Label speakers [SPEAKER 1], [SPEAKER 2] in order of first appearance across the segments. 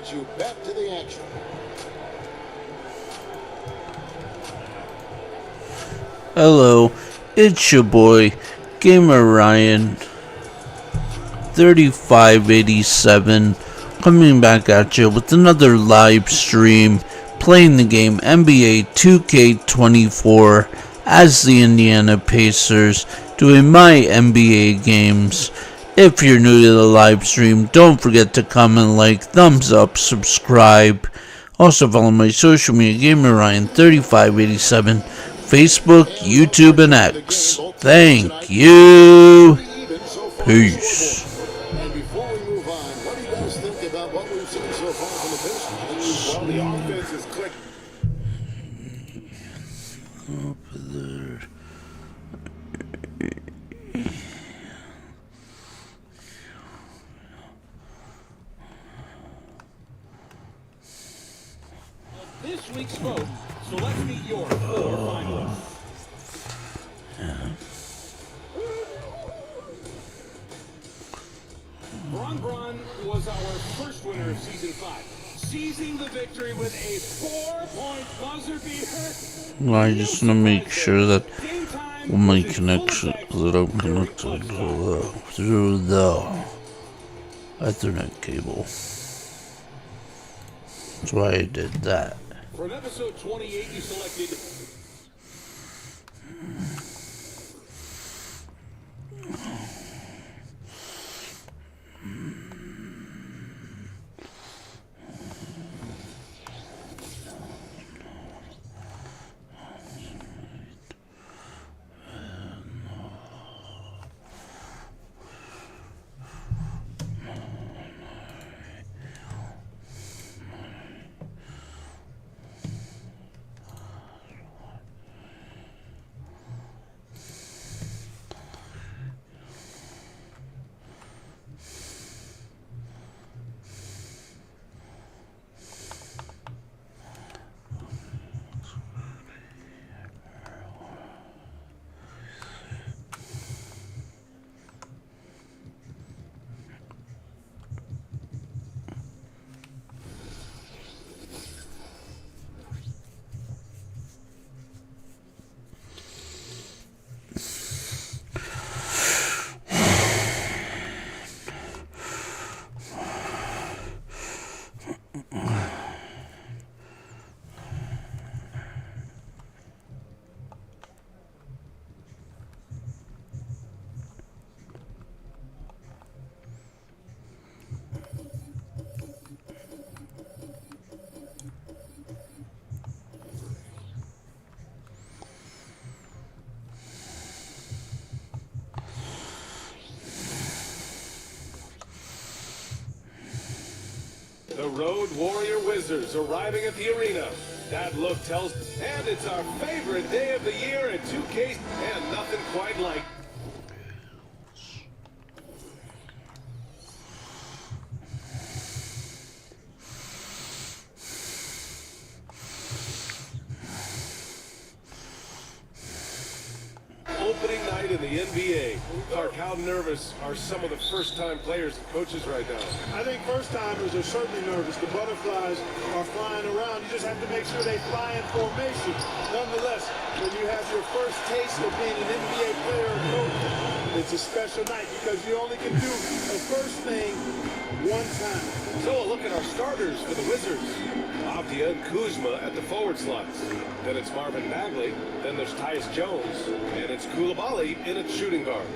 [SPEAKER 1] get you back to the action.
[SPEAKER 2] Hello, it's your boy, Gamer Ryan 3587, coming back at you with another live stream playing the game NBA 2K24 as the Indiana Pacers, doing my NBA games. If you're new to the live stream, don't forget to comment, like, thumbs up, subscribe. Also follow my social media, Gamer Ryan 3587, Facebook, YouTube, and X. Thank you. Peace.
[SPEAKER 1] And before we move on, what do you guys think about what we've seen so far from the Pistons?
[SPEAKER 3] Well, the offense is clicking.
[SPEAKER 2] Up there.
[SPEAKER 3] This week's vote, so let's meet your four finalists. Bron was our first winner of Season 5, seizing the victory with a 4-point buzzer beater.
[SPEAKER 2] I just want to make sure that my connection, that I'm connected through the Ethernet cable. That's why I did that.
[SPEAKER 3] For an episode 28, you selected the Road Warrior Wizards arriving at the arena. That look tells, and it's our favorite day of the year at 2K, and nothing quite like. Opening night in the NBA. Clark, how nervous are some of the first-time players and coaches right now?
[SPEAKER 4] I think first-timers are certainly nervous. The butterflies are flying around. You just have to make sure they fly in formation. Nonetheless, when you have your first taste of being an NBA player or coach, it's a special night because you only can do the first thing one time.
[SPEAKER 3] So a look at our starters for the Wizards. Avdia and Kuzma at the forward slots. Then it's Marvin Bagley. Then there's Tyus Jones. And it's Koulibaly in at shooting guard.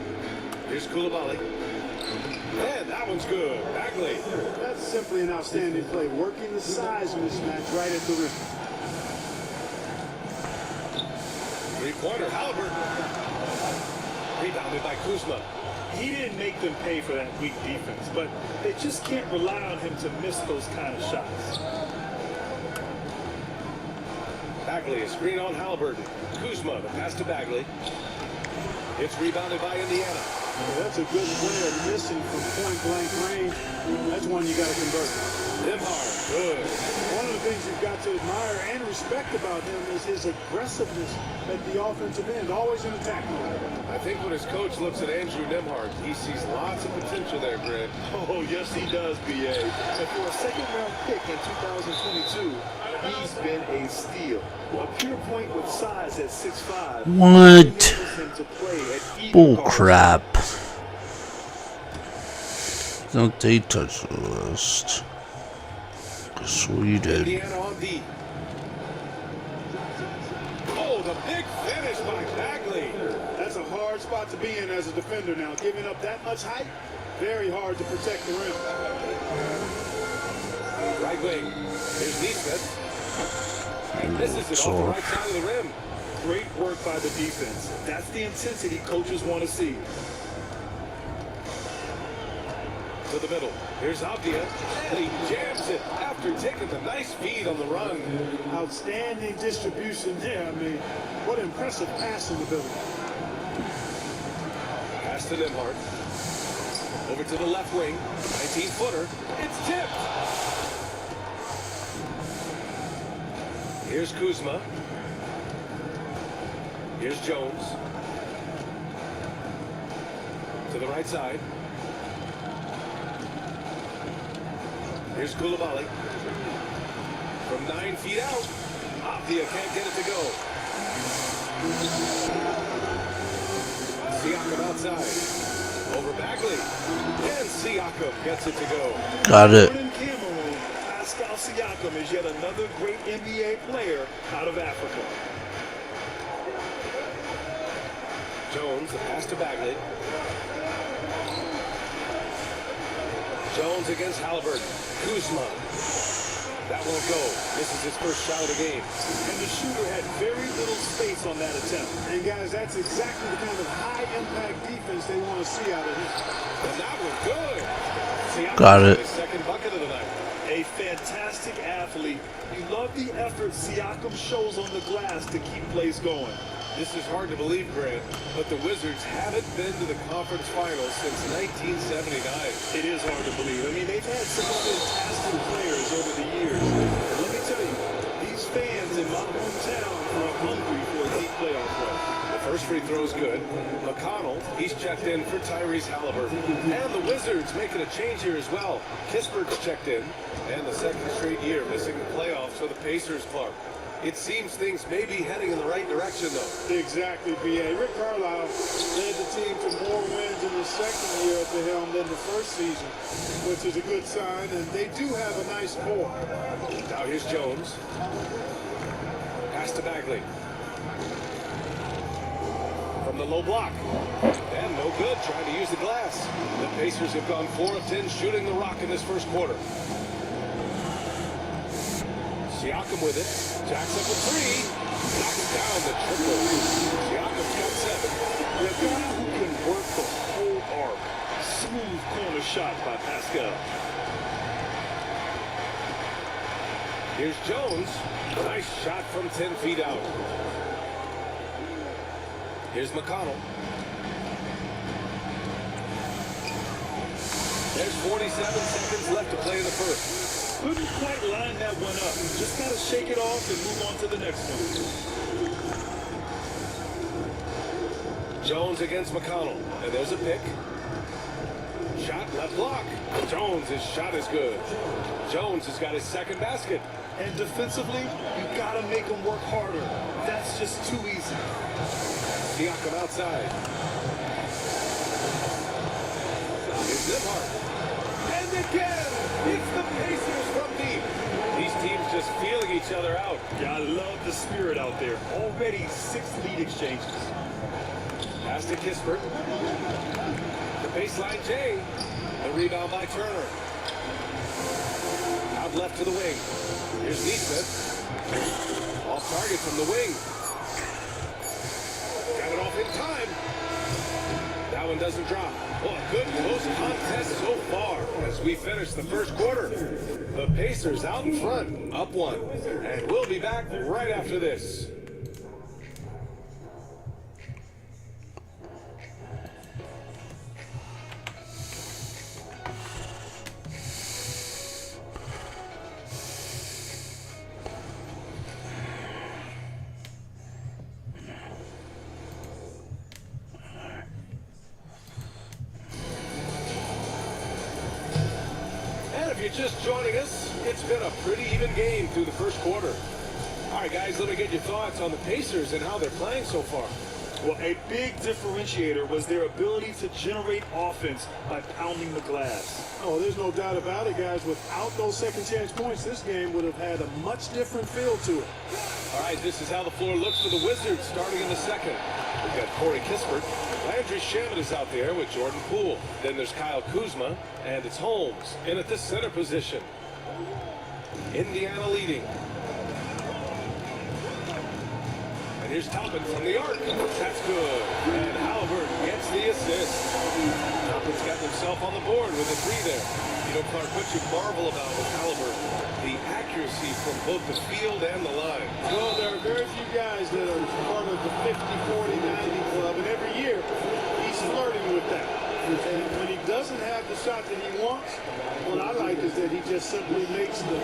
[SPEAKER 3] Here's Koulibaly. And that one's good. Bagley.
[SPEAKER 4] That's simply an outstanding play. Working the size mismatch right at the rim.
[SPEAKER 3] Three-pointer, Halliburton. Rebounded by Kuzma.
[SPEAKER 5] He didn't make them pay for that weak defense, but they just can't rely on him to miss those kind of shots.
[SPEAKER 3] Bagley, a screen on Halliburton. Kuzma, the pass to Bagley. It's rebounded by Indiana.
[SPEAKER 4] Well, that's a good player missing from point-blank range. That's one you got to convert.
[SPEAKER 3] Nembhard, good.
[SPEAKER 4] One of the things you've got to admire and respect about him is his aggressiveness at the offensive end, always in attack mode.
[SPEAKER 3] I think when his coach looks at Andrew Nembhard, he sees lots of potential there, Greg.
[SPEAKER 5] Oh, yes, he does, B.A.
[SPEAKER 4] And for a second-round pick,
[SPEAKER 5] 2022, he's been a steal. A pure point with size at 6'5".
[SPEAKER 2] What?
[SPEAKER 5] enables him to play at either
[SPEAKER 2] Bull
[SPEAKER 5] guard.
[SPEAKER 2] crap. Don't they touch the list? 'Cause we did.
[SPEAKER 3] Indiana on D. Oh, the big finish by Bagley.
[SPEAKER 4] That's a hard spot to be in as a defender now. Giving up that much height, very hard to protect the rim.
[SPEAKER 3] Right wing. Here's Neesmith. Misses it off the right side of the rim.
[SPEAKER 5] Great work by the defense. That's the intensity coaches want to see.
[SPEAKER 3] To the middle. Here's Avdia. And he jams it after taking the nice feed on the run.
[SPEAKER 4] Outstanding distribution there. I mean, what impressive passing ability.
[SPEAKER 3] Pass to Nembhard. Over to the left wing. 19-footer. It's tipped. Here's Kuzma. Here's Jones. To the right side. Here's Koulibaly. From 9 feet out. Avdia can't get it to go. Siakam outside. Over Bagley. And Siakam gets it to go.
[SPEAKER 2] Got it.
[SPEAKER 5] In Cameroon, Pascal Siakam is yet another great NBA player out of Africa.
[SPEAKER 3] Jones, the pass to Bagley. Jones against Halliburton. Kuzma. That won't go. This is his first shot of the game.
[SPEAKER 5] And the shooter had very little space on that attempt.
[SPEAKER 4] And guys, that's exactly the kind of high-impact defense they want to see out of him.
[SPEAKER 3] And that was good. Siakam
[SPEAKER 2] Got it.
[SPEAKER 3] his second bucket of the night.
[SPEAKER 5] A fantastic athlete. You love the effort Siakam shows on the glass to keep plays going.
[SPEAKER 3] This is hard to believe, Grant, but the Wizards haven't been to the conference finals since 1979.
[SPEAKER 5] It is hard to believe. I mean, they've had some fantastic players over the years. And let me tell you, these fans in my hometown are hungry for a deep playoff run.
[SPEAKER 3] The first free throw is good. McConnell, he's checked in for Tyrese Halliburton. And the Wizards making a change here as well. Kispert's checked in. And the second straight year missing the playoffs for the Pacers, Clark. It seems things may be heading in the right direction, though.
[SPEAKER 4] Exactly, B.A. Rick Carlisle led the team to more wins in his second year at the helm than the first season, which is a good sign, and they do have a nice core.
[SPEAKER 3] Now here's Jones. Pass to Bagley. From the low block. And no good, trying to use the glass. The Pacers have gone 4 of 10 shooting the rock in this first quarter. Siakam with it. Jacks up a three. Knocks down the triple. Siakam's got 7.
[SPEAKER 5] The guy who can work the whole arc. Smooth corner shot by Pascal.
[SPEAKER 3] Here's Jones. Nice shot from 10 feet out. Here's McConnell. There's 47 seconds left to play in the first.
[SPEAKER 5] Couldn't quite line that one up. Just got to shake it off and move on to the next one.
[SPEAKER 3] Jones against McConnell. And there's a pick. Shot left block. Jones, his shot is good. Jones has got his second basket.
[SPEAKER 5] And defensively, you got to make them work harder. That's just too easy.
[SPEAKER 3] Siakam outside. Here's Nembhard. And again, it's the Pacers from deep. These teams just feeling each other out.
[SPEAKER 5] Yeah, I love the spirit out there. Already 6 lead exchanges.
[SPEAKER 3] Pass to Kispert. The baseline Jay. The rebound by Turner. Out left to the wing. Here's Neesmith. Off target from the wing. Got it off in time. That one doesn't drop. Well, a good close contest so far as we finish the first quarter. The Pacers out in front, up 1. And we'll be back right after this. If you're just joining us, It's been a pretty even game through the first quarter. All right, guys, let me get your thoughts on the Pacers and how they're playing so far.
[SPEAKER 5] Well, a big differentiator was their ability to generate offense by pounding the glass.
[SPEAKER 4] Oh, there's no doubt about it, guys. Without those second chance points, this game would have had a much different feel to it.
[SPEAKER 3] All right, this is how the floor looks for the Wizards starting in the second. We've got Corey Kispert. Landry Shamet is out there with Jordan Poole. Then there's Kyle Kuzma, and it's Holmes in at the center position. Indiana leading. And here's Toppin from the arc. That's good. And Halliburton gets the assist. Toppin's got himself on the board with a three there. You know, Clark, what you marvel about with Halliburton, the accuracy from both the field and the line.
[SPEAKER 4] Well, there are very few guys that are part of the 50, 40, 90 club, and every year he's flirting with that. And when he doesn't have the shot that he wants, what I like is that he just simply makes the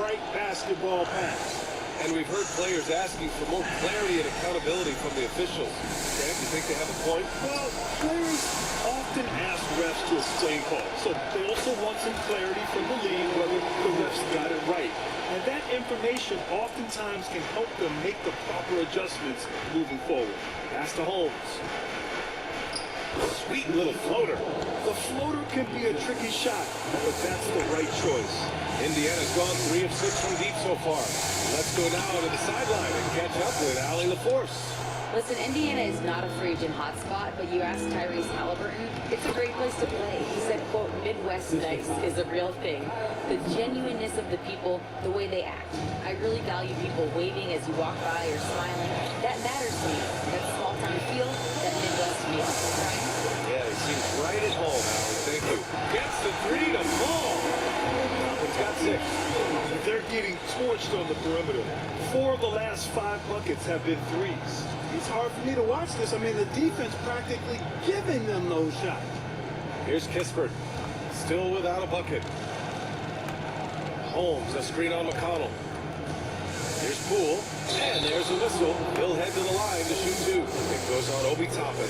[SPEAKER 4] right basketball pass.
[SPEAKER 3] And we've heard players asking for more clarity and accountability from the officials. Grant, you think they have a point?
[SPEAKER 5] Well, players often ask refs to explain calls, so they also want some clarity from the league whether the refs got it right. And that information oftentimes can help them make the proper adjustments moving forward.
[SPEAKER 3] Pass to Holmes. Sweet little floater.
[SPEAKER 5] The floater can be a tricky shot, but that's the right choice.
[SPEAKER 3] Indiana's gone 3 of 6 from deep so far. Let's go now to the sideline and catch up with Allie LaForce.
[SPEAKER 6] Listen, Indiana is not a free agent hotspot, but you ask Tyrese Halliburton, it's a great place to play. He said, quote, Midwest nice is a real thing. The genuineness of the people, the way they act. I really value people waving as you walk by or smiling. That matters to me. That small town feel, that Midwest feel. Right?
[SPEAKER 3] Yeah, he seems right at home, Allie. Thank you. Gets the three to fall. He's got 6.
[SPEAKER 5] They're getting torched on the perimeter. 4 of the last 5 buckets have been threes.
[SPEAKER 4] It's hard for me to watch this. I mean, the defense practically giving them those shots.
[SPEAKER 3] Here's Kispert. Still without a bucket. Holmes, a screen on McConnell. Here's Poole. And there's a whistle. He'll head to the line to shoot 2. It goes on Obi Toppin.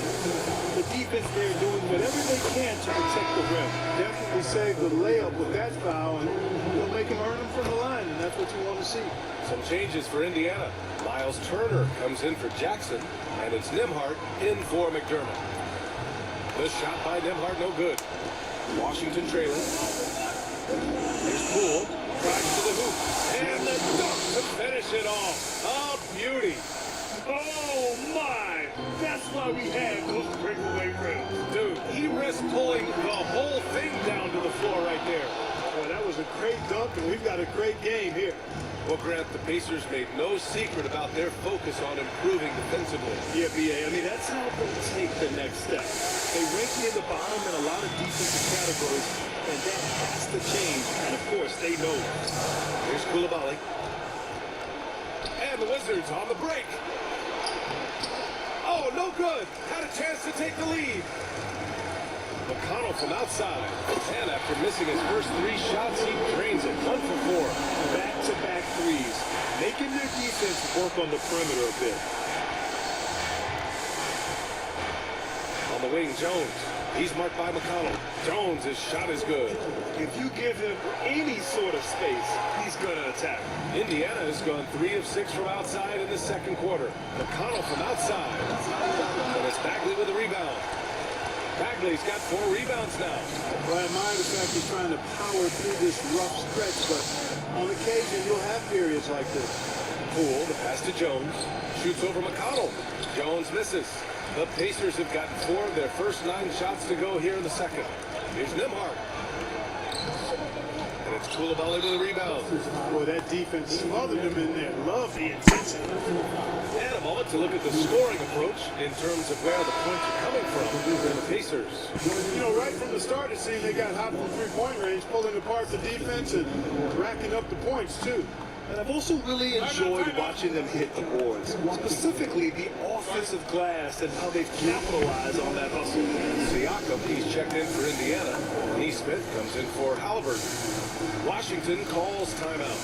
[SPEAKER 5] The defense there doing whatever they can to protect the rim.
[SPEAKER 4] Definitely save the layup with that foul, and you'll make him earn them from the line, and that's what you want to see.
[SPEAKER 3] Some changes for Indiana. Miles Turner comes in for Jackson, and it's Nembhard in for McDermott. The shot by Nembhard, no good. Washington trailing. Here's Poole. Drives to the hoop. And the dunk to finish it off. A beauty.
[SPEAKER 5] Oh my! That's why we have those breakaway rims.
[SPEAKER 3] Dude, he risked pulling the whole thing down to the floor right there.
[SPEAKER 4] Boy, that was a great dunk, and we've got a great game here.
[SPEAKER 3] Well, Grant, the Pacers made no secret about their focus on improving defensively.
[SPEAKER 5] Yeah, B.A., I mean, that's how they'll take the next step. They rank near the bottom in a lot of defensive categories, and that has to change. And, of course, they know it.
[SPEAKER 3] Here's Coulibaly. And the Wizards on the break. Oh, no good. Had a chance to take the lead. McConnell from outside. And after missing his first 3 shots, he drains it. 1 for 4.
[SPEAKER 5] Back-to-back threes, making their defense work on the perimeter a bit.
[SPEAKER 3] On the wing, Jones. He's marked by McConnell. Jones, his shot is good.
[SPEAKER 5] If you give him any sort of space, he's going to attack.
[SPEAKER 3] Indiana has gone 3 of 6 from outside in the second quarter. McConnell from outside. And it's Bagley with a rebound. Bagley's got 4 rebounds now.
[SPEAKER 4] Well, I admire the fact he's trying to power through this rough stretch, but on occasion you'll have periods like this.
[SPEAKER 3] Poole, the pass to Jones. Shoots over McConnell. Jones misses. The Pacers have gotten 4 of their first 9 shots to go here in the second. Here's Nembhard. And it's Coulibaly with a rebound.
[SPEAKER 4] Boy, that defense smothered him in there. Love the intensity.
[SPEAKER 3] And a moment to look at the scoring approach in terms of where the points are coming from for the Pacers.
[SPEAKER 4] You know, right from the start, it seemed they got hot from three-point range, pulling apart the defense and racking up the points, too.
[SPEAKER 5] And I've also really enjoyed watching them hit the boards, specifically the offensive glass and how they've capitalized on that hustle.
[SPEAKER 3] Siakam, he's checked in for Indiana. Neesmith comes in for Halliburton. Washington calls timeout.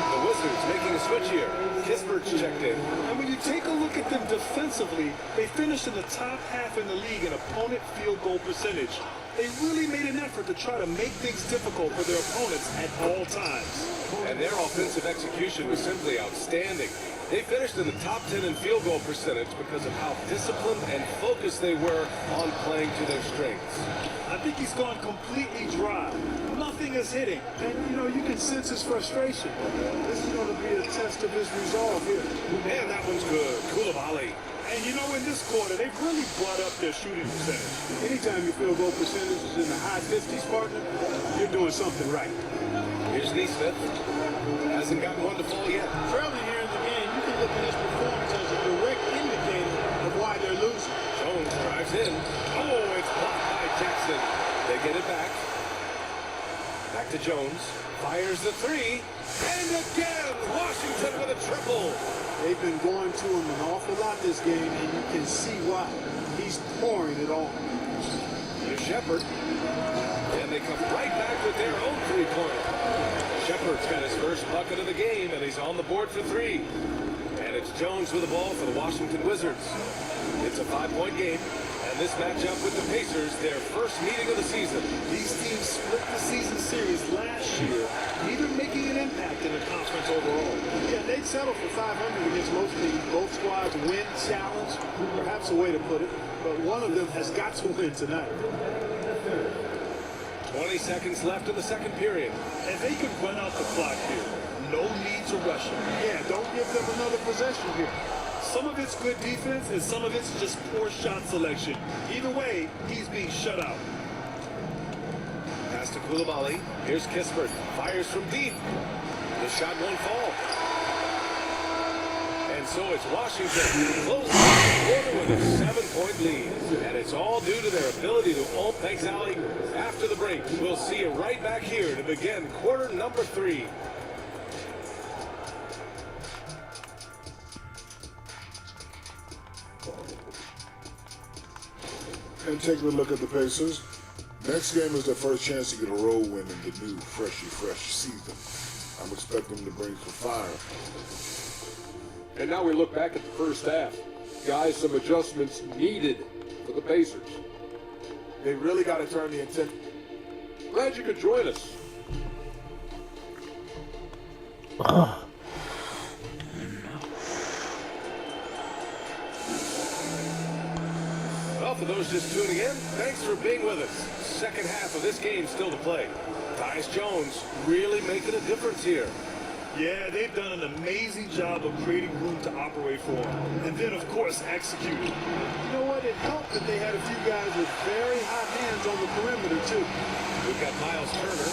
[SPEAKER 3] The Wizards making a switch here. Kispert's checked in.
[SPEAKER 5] And when you take a look at them defensively, they finished in the top half in the league in opponent field goal percentage. They really made an effort to try to make things difficult for their opponents at all times.
[SPEAKER 3] And their offensive execution was simply outstanding. They finished in the top 10 in field goal percentage because of how disciplined and focused they were on playing to their strengths.
[SPEAKER 5] I think he's gone completely dry. Nothing is hitting.
[SPEAKER 4] And, you know, you can sense his frustration. This is going to be a test of his resolve here.
[SPEAKER 3] And that one's good. Koulibaly.
[SPEAKER 5] And you know, in this quarter, they've really brought up their shooting percentage.
[SPEAKER 4] Anytime your field goal percentage is in the high 50s, partner, you're doing something right.
[SPEAKER 3] Here's Neesmith. Hasn't gotten one to fall yet.
[SPEAKER 4] Trailing here in the game, you can look at his performance as a direct indicator of why they're losing.
[SPEAKER 3] Jones drives in. Oh, it's blocked by Jackson. They get it back. Back to Jones. Fires the three. And again, Washington with a triple.
[SPEAKER 4] They've been going to him an awful lot this game, and you can see why. He's pouring it on.
[SPEAKER 3] Here's Shepard. And they come right back with their own three-pointer. Shepard's got his first bucket of the game, and he's on the board for three. And it's Jones with the ball for the Washington Wizards. It's a 5-point game, and this matchup with the Pacers, their first meeting of the season.
[SPEAKER 5] These teams split the season series last year, neither making an impact in the conference overall.
[SPEAKER 4] Yeah, they'd settle for 500 against most teams. Both squads win challenge, perhaps a way to put it. But one of them has got to win tonight.
[SPEAKER 3] 20 seconds left in the second period.
[SPEAKER 5] And they could run out the clock here. No need to rush him.
[SPEAKER 4] Yeah, don't give them another possession here.
[SPEAKER 5] Some of it's good defense, and some of it's just poor shot selection. Either way, he's being shut out.
[SPEAKER 3] Pass to Koulibaly. Here's Kispert. Fires from deep. The shot won't fall. And so it's Washington closing the quarter with a 7-point lead. And it's all due to their ability to hold. Thanks, Allie. After the break, we'll see you right back here to begin quarter number 3.
[SPEAKER 1] And taking a look at the Pacers. Next game is their first chance to get a road win in the new, fresh season. I'm expecting them to bring some fire.
[SPEAKER 7] And now we look back at the first half. Guys, some adjustments needed for the Pacers.
[SPEAKER 4] They really got to turn the intent.
[SPEAKER 7] Glad you could join us.
[SPEAKER 3] Well, for those just tuning in, thanks for being with us. Second half of this game still to play. Tyus Jones really making a difference here.
[SPEAKER 5] Yeah, they've done an amazing job of creating room to operate for him. And then, of course, executing.
[SPEAKER 4] You know what? It helped that they had a few guys with very hot hands on the perimeter, too.
[SPEAKER 3] We've got Miles Turner,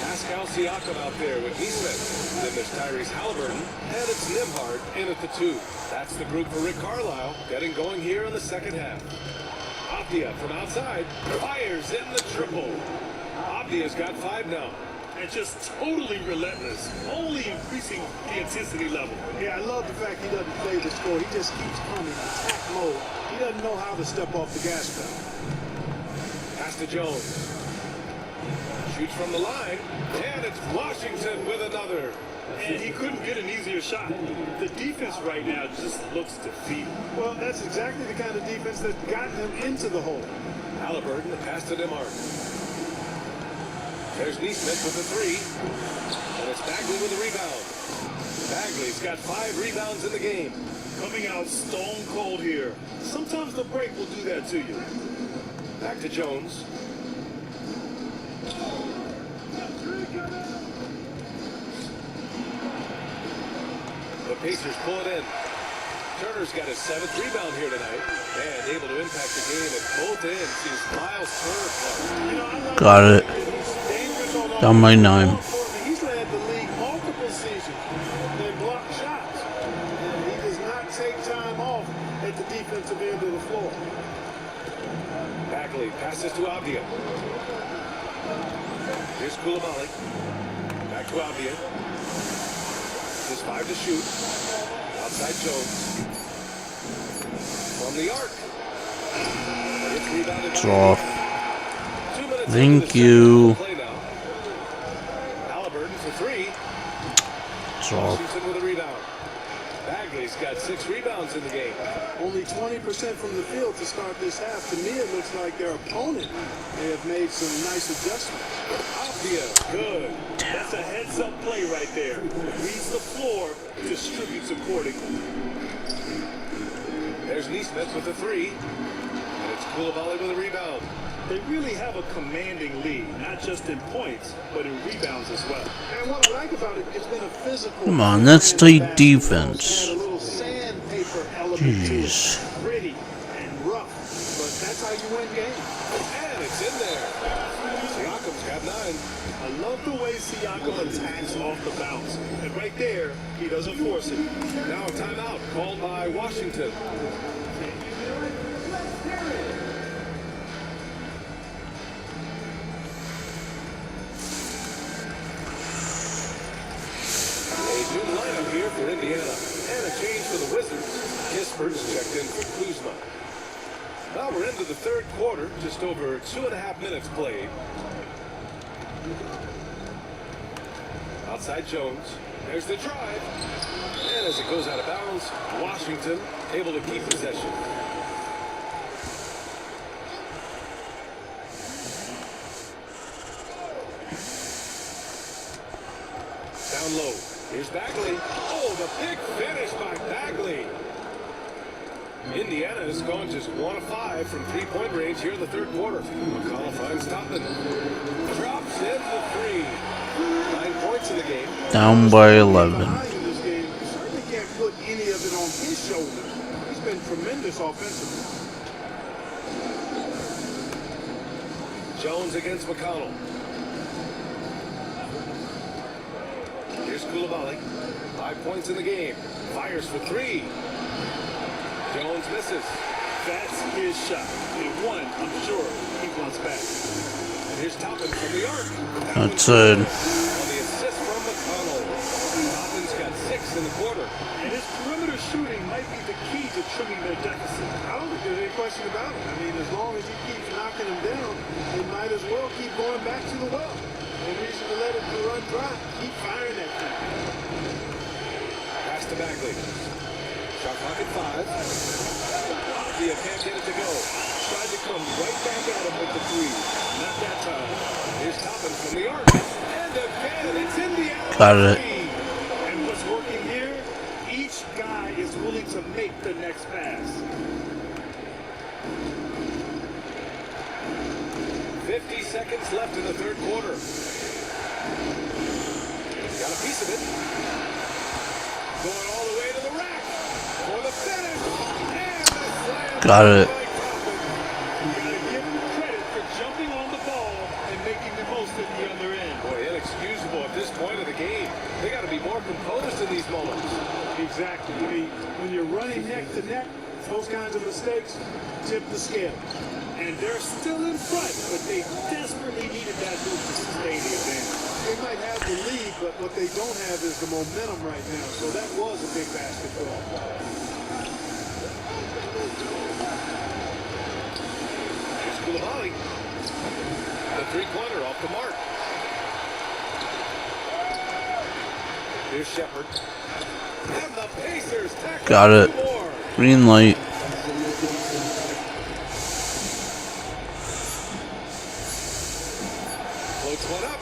[SPEAKER 3] Pascal Siakam out there with Neesmith. Then there's Tyrese Halliburton, and it's Nembhard in at the 2. That's the group for Rick Carlisle, getting going here in the second half. Avdia from outside, fires in the triple. Avdia's got 5 now.
[SPEAKER 5] And just totally relentless, only increasing the intensity level.
[SPEAKER 4] Yeah, I love the fact he doesn't play the score. He just keeps coming, attack mode. He doesn't know how to step off the gas pedal.
[SPEAKER 3] Pass to Jones. Shoots from the line, and it's Washington with another.
[SPEAKER 5] And he couldn't get an easier shot. The defense right now just looks defeated.
[SPEAKER 4] Well, that's exactly the kind of defense that got him into the hole.
[SPEAKER 3] Halliburton, the pass to DeMar. There's Neesmith with the 3. And it's Bagley with the rebound. Bagley's got 5 rebounds in the game.
[SPEAKER 5] Coming out stone cold here. Sometimes the break will do that to you.
[SPEAKER 3] Back to Jones. The Pacers pull it in. Turner's got his 7th rebound here tonight and able to impact the game at both ends. He's Miles Turner.
[SPEAKER 2] Got it. Down by 9.
[SPEAKER 4] He's led the league multiple seasons. They block shots. And he does not take time off at the defensive end of the floor.
[SPEAKER 3] Bagley passes to Avdia. Here's Koulibaly. Back to Avdia. Just 5 to shoot. Outside Jones. From the arc. It's rebounded.
[SPEAKER 2] It's off.
[SPEAKER 3] 2 minutes
[SPEAKER 2] Thank you.
[SPEAKER 3] Halliburton for 3.
[SPEAKER 2] It's off.
[SPEAKER 3] Washington with a rebound. Bagley's got 6 rebounds in the game.
[SPEAKER 4] Only 20% from the field to start this half. To me, it looks like their opponent may have made some nice adjustments.
[SPEAKER 3] Avdia, good.
[SPEAKER 5] That's a heads-up play right there. Reads the floor, distributes accordingly.
[SPEAKER 3] There's Neesmith with the 3. And it's Koulibaly with a rebound.
[SPEAKER 5] They really have a commanding lead, not just in points, but in rebounds as well.
[SPEAKER 4] And what I like about it, it's been a physical.
[SPEAKER 2] Come on, that's tight defense.
[SPEAKER 4] And a little sandpaper element to it.
[SPEAKER 2] Jeez.
[SPEAKER 4] Gritty and rough, but that's how you win games.
[SPEAKER 3] And it's in there. Siakam's got 9.
[SPEAKER 5] I love the way Siakam attacks off the bounce. And right there, he doesn't force it.
[SPEAKER 3] Now a timeout called by Washington. A new lineup here for Indiana. And a change for the Wizards. Kispert's checked in for Kuzma. Now we're into the third quarter. Just over 2.5 minutes played. Outside Jones. There's the drive. And as it goes out of bounds, Washington able to keep possession. Down low. Here's Bagley. Oh, the big finish by Bagley. Indiana has gone just 1 of 5 from 3-point range here in the third quarter. McConnell finds Toppin. Drops in the 3. 9 points in the game.
[SPEAKER 2] Down by 11.
[SPEAKER 4] In this game, you certainly can't put any of it on his shoulders. He's been tremendous offensively.
[SPEAKER 3] Jones against McConnell. Here's Koulibaly. 5 points in the game. Fires for 3. Jones misses.
[SPEAKER 5] That's his shot. And one, I'm sure, he wants back.
[SPEAKER 3] And here's Toppin from the arc.
[SPEAKER 2] That's it.
[SPEAKER 3] On the assist from McConnell. Toppin's got 6 in the quarter.
[SPEAKER 5] And his perimeter shooting might be the key to trimming their deficit.
[SPEAKER 4] I don't think there's any question about it. I mean, as long as he keeps knocking them down, they might as well keep going back to the well. No reason to let it run dry. Keep firing that thing.
[SPEAKER 3] Pass to Bagley. Shot clock at 5. Avdia can't get it to go. Tried to come right back at him with the 3. Not that time. Here's Toppin from the arc. And again, it's Indiana.
[SPEAKER 2] Got it.
[SPEAKER 5] And what's working here, each guy is willing to make the next pass.
[SPEAKER 3] 50 seconds left in the third quarter. Got a piece of it. Going all the way to the rack for the finish. And the slam.
[SPEAKER 2] Got it.
[SPEAKER 5] You gotta give him credit for jumping on the ball and making the most at the other end.
[SPEAKER 3] Boy, inexcusable at this point of the game. They got to be more composed in these moments.
[SPEAKER 4] Exactly. I mean, when you're running neck to neck, those kinds of mistakes tip the scale.
[SPEAKER 5] And they're still in front, but they desperately needed that move to sustain the advantage.
[SPEAKER 4] They might have the lead, but what they don't have is the momentum right now. So that was a big basketball.
[SPEAKER 3] Here's Koulibaly. The three-pointer off the mark. Here's Shepherd. And the Pacers tackle
[SPEAKER 2] Got it.
[SPEAKER 3] 2 more.
[SPEAKER 2] Green light.
[SPEAKER 3] Floats one up.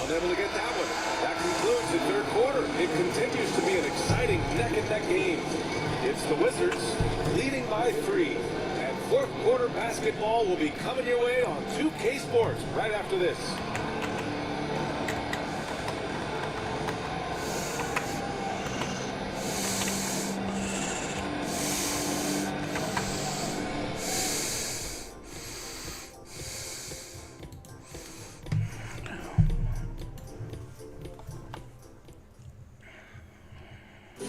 [SPEAKER 3] Unable to get that one. That concludes the third quarter. It continues to be an exciting neck-and-neck game. It's the Wizards leading by 3. And fourth quarter basketball will be coming your way on 2K Sports right after this.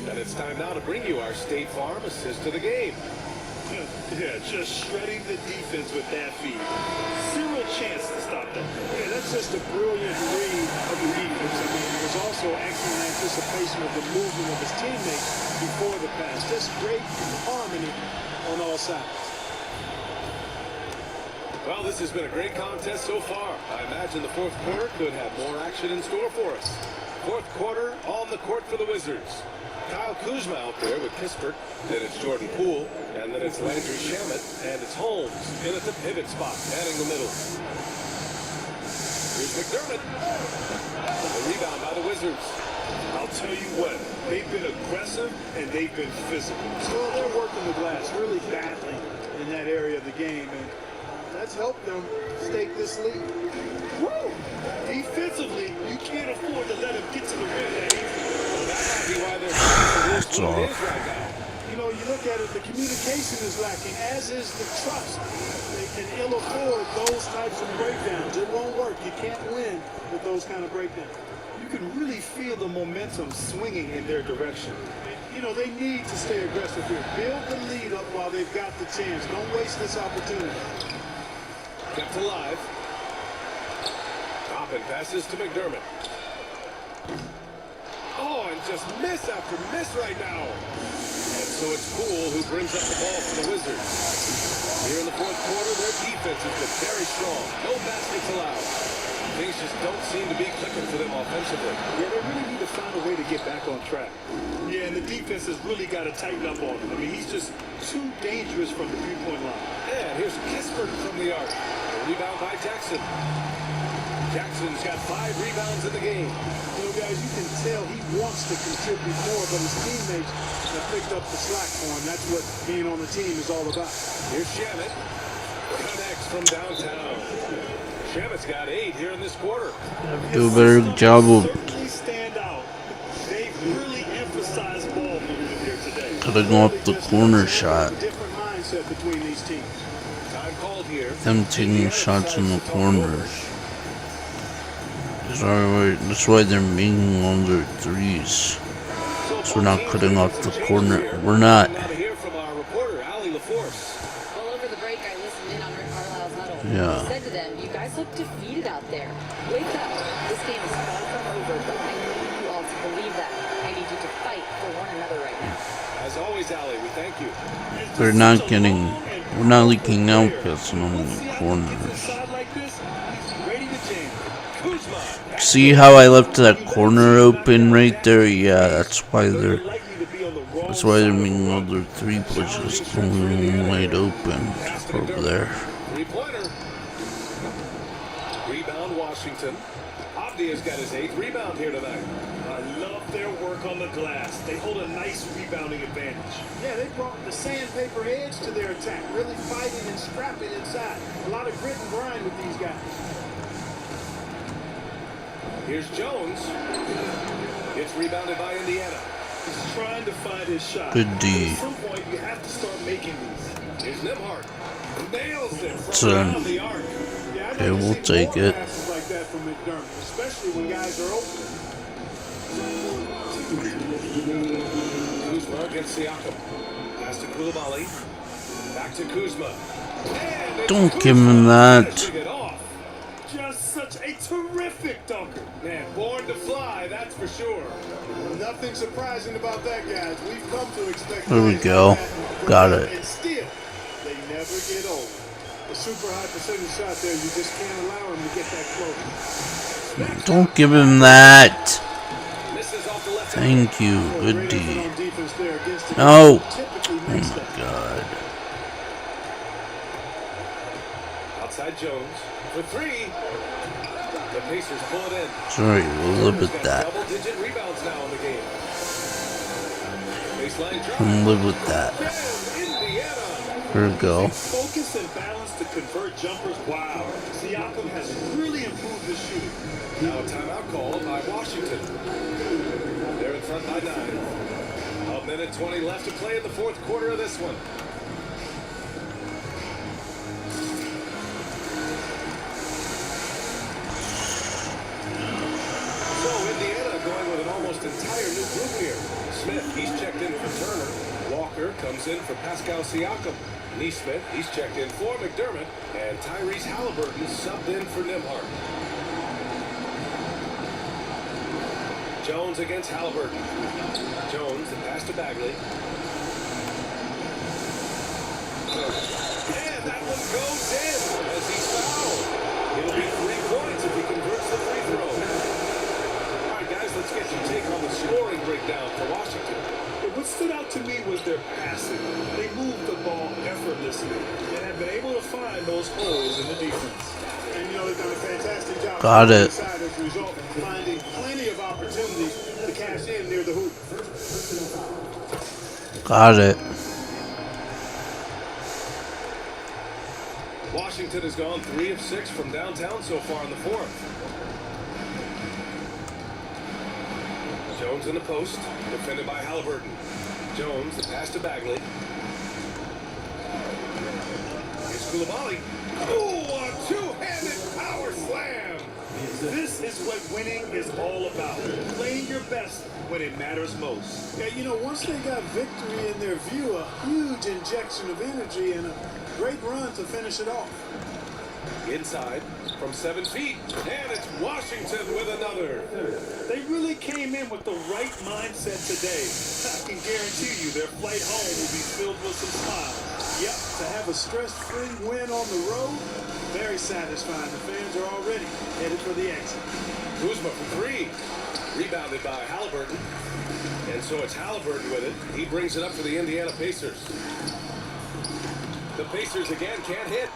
[SPEAKER 3] And it's time now to bring you our State Farm assist to the game.
[SPEAKER 5] Yeah, just shredding the defense with that feed. Zero chance to stop that.
[SPEAKER 4] Yeah, that's just a brilliant read of the defense. I mean, it was also excellent anticipation of the movement of his teammates before the pass. Just great harmony on all sides.
[SPEAKER 3] Well, this has been a great contest so far. I imagine the fourth quarter could have more action in store for us. Fourth quarter on the court for the Wizards. Kyle Kuzma out there with Kispert. Then it's Jordan Poole. And then it's Landry Shamet. And it's Holmes in at the pivot spot, manning the middle. Here's McDermott. The rebound by the Wizards.
[SPEAKER 5] I'll tell you what, they've been aggressive and they've been physical.
[SPEAKER 4] So they're working the glass really badly in that area of the game, and that's helped them stake this lead.
[SPEAKER 5] Woo! Defensively, you can't afford to let him get to the rim that easy.
[SPEAKER 3] That might be why they're that's
[SPEAKER 2] all.
[SPEAKER 3] right now.
[SPEAKER 4] You know, you look at it, the communication is lacking, as is the trust. They can ill afford those types of breakdowns. It won't work. You can't win with those kind of breakdowns.
[SPEAKER 5] You can really feel the momentum swinging in their direction.
[SPEAKER 4] You know, they need to stay aggressive here. Build the lead up while they've got the chance. Don't waste this opportunity.
[SPEAKER 3] Kept alive. Toppin passes to McDermott. Oh, and just miss after miss right now. And so it's Poole who brings up the ball for the Wizards. Here in the fourth quarter, their defense has been very strong. No baskets allowed. Things just don't seem to be clicking for them offensively.
[SPEAKER 5] Yeah, they really need to find a way to get back on track. Yeah, and the defense has really got to tighten up on him. I mean, he's just too dangerous from the three-point line.
[SPEAKER 3] And here's Kispert from the arc. A rebound by Jackson. Jackson's got 5 rebounds in the game.
[SPEAKER 4] You know, guys, you can tell he wants to contribute more, but his teammates have picked up the slack for him. That's what being on the team is all about.
[SPEAKER 3] Here's Shamet. Connects from downtown. Shamet's got 8 here in this quarter.
[SPEAKER 2] Do a better job of
[SPEAKER 5] Certainly stand out. They've really emphasized ball movement here today.
[SPEAKER 2] cutting off the corner shot.
[SPEAKER 4] Different mindset between these teams.
[SPEAKER 3] Time called here.
[SPEAKER 2] Them taking shots in the corners. That's why they're making all their threes. So we're not cutting off the corner. We're not.
[SPEAKER 3] Now to hear from our reporter, Allie LaForce.
[SPEAKER 6] Well, over the break, I listened in on Rick Carlisle's huddle.
[SPEAKER 2] Yeah.
[SPEAKER 6] He said to them, "You guys look defeated out there. Wake up. This game is far from over, but I need you all to believe that. I need you to fight for one another right now."
[SPEAKER 3] As always, Allie, we thank you.
[SPEAKER 2] We're not getting. We're not leaking out because in the corners.
[SPEAKER 5] Inside like this, he's ready to jam.
[SPEAKER 3] Kuzma.
[SPEAKER 2] See how I left that corner open right there? Yeah, that's why they're.
[SPEAKER 5] Likely to be on the wrong
[SPEAKER 2] That's why they're
[SPEAKER 5] side of the
[SPEAKER 2] making all
[SPEAKER 5] floor.
[SPEAKER 2] their 3 pushes going wide open over there.
[SPEAKER 3] 3-pointer. Rebound, Washington. Abdia's got his 8th rebound here tonight.
[SPEAKER 5] I love their work on the glass. They hold a nice rebounding advantage.
[SPEAKER 4] Yeah, they brought the sandpaper edge to their attack, really fighting and scrapping inside. A lot of grit and grind with these guys.
[SPEAKER 3] Here's Jones. It's rebounded by Indiana.
[SPEAKER 5] He's trying to find his shot.
[SPEAKER 2] Good D.
[SPEAKER 5] At some point, you have to start making these.
[SPEAKER 3] Here's Nembhard. Nails it from
[SPEAKER 2] So,
[SPEAKER 3] around the arc.
[SPEAKER 4] Yeah, I'd
[SPEAKER 2] okay,
[SPEAKER 4] like to
[SPEAKER 2] we'll
[SPEAKER 4] see
[SPEAKER 2] take
[SPEAKER 4] more
[SPEAKER 2] it.
[SPEAKER 4] passes like that from McDermott, especially when guys are open.
[SPEAKER 3] Kuzma against Siakam. Pass to Koulibaly. Back to Kuzma. And it's
[SPEAKER 2] Don't
[SPEAKER 3] Kuzma
[SPEAKER 2] give him that.
[SPEAKER 3] finishing it off.
[SPEAKER 5] Just such a terrific dunker.
[SPEAKER 3] Man, born to fly, that's for sure.
[SPEAKER 4] Nothing surprising about that, guys. We've come to expect.
[SPEAKER 2] There we
[SPEAKER 4] guys
[SPEAKER 2] go.
[SPEAKER 4] like that from
[SPEAKER 2] Got
[SPEAKER 4] them,
[SPEAKER 2] it.
[SPEAKER 4] And still, they never get old. A super high percentage shot there. You just can't allow him to get that close.
[SPEAKER 2] Don't give him that.
[SPEAKER 3] Misses off the left.
[SPEAKER 2] Thank you. Good
[SPEAKER 4] Great
[SPEAKER 2] D.
[SPEAKER 4] effort on defense there against the
[SPEAKER 2] No.
[SPEAKER 4] guys who typically
[SPEAKER 2] Oh
[SPEAKER 4] makes
[SPEAKER 2] my
[SPEAKER 4] that.
[SPEAKER 2] god.
[SPEAKER 3] Outside Jones for 3. The Pacers pull it in.
[SPEAKER 2] Sorry, we'll live with
[SPEAKER 3] Got
[SPEAKER 2] that.
[SPEAKER 3] double-digit rebounds now in the game. Baseline drop.
[SPEAKER 2] We'll live with that.
[SPEAKER 3] And Indiana.
[SPEAKER 2] Here we go.
[SPEAKER 5] Focus and balance to convert jumpers. Wow. Siakam has really improved his shooting.
[SPEAKER 3] Now a timeout called by Washington. They're in front by 9. A minute 20 left to play in the fourth quarter of this one. So Indiana going with an almost entire new group here. Smith, he's checked in for Turner. Walker comes in for Pascal Siakam. Neesmith, he's checked in for McDermott. And Tyrese Halliburton subbed in for Nembhard. Jones against Halliburton. Jones, the pass to Bagley. And that one goes in as he's fouled. It'll be 3 points if he converts the free throw. All right, guys, let's get your take on the scoring breakdown for Washington.
[SPEAKER 5] What stood out to me was their passing. They moved the ball effortlessly and have been able to find those holes in the defense.
[SPEAKER 4] And you know, they've done a fantastic job.
[SPEAKER 2] Got it.
[SPEAKER 4] As a result, finding plenty of opportunities to cash in near the hoop.
[SPEAKER 2] Got it.
[SPEAKER 3] Washington has gone 3 of 6 from downtown so far in the fourth. Jones in the post, defended by Halliburton. Jones, the pass to Bagley. Here's Koulibaly. Oh, a two-handed power slam!
[SPEAKER 5] This is what winning is all about. Playing your best when it matters most.
[SPEAKER 4] Yeah, you know, once they got victory in their view, a huge injection of energy and a great run to finish it off.
[SPEAKER 3] Inside from 7 feet, and it's Washington with another.
[SPEAKER 5] They really came in with the right mindset today. I can guarantee you their flight home will be filled with some smiles.
[SPEAKER 4] Yep, to have a stress-free win on the road, very satisfying. The fans are already headed for the exit.
[SPEAKER 3] Kuzma for 3. Rebounded by Halliburton. And so it's Halliburton with it. He brings it up for the Indiana Pacers. The Pacers again can't hit.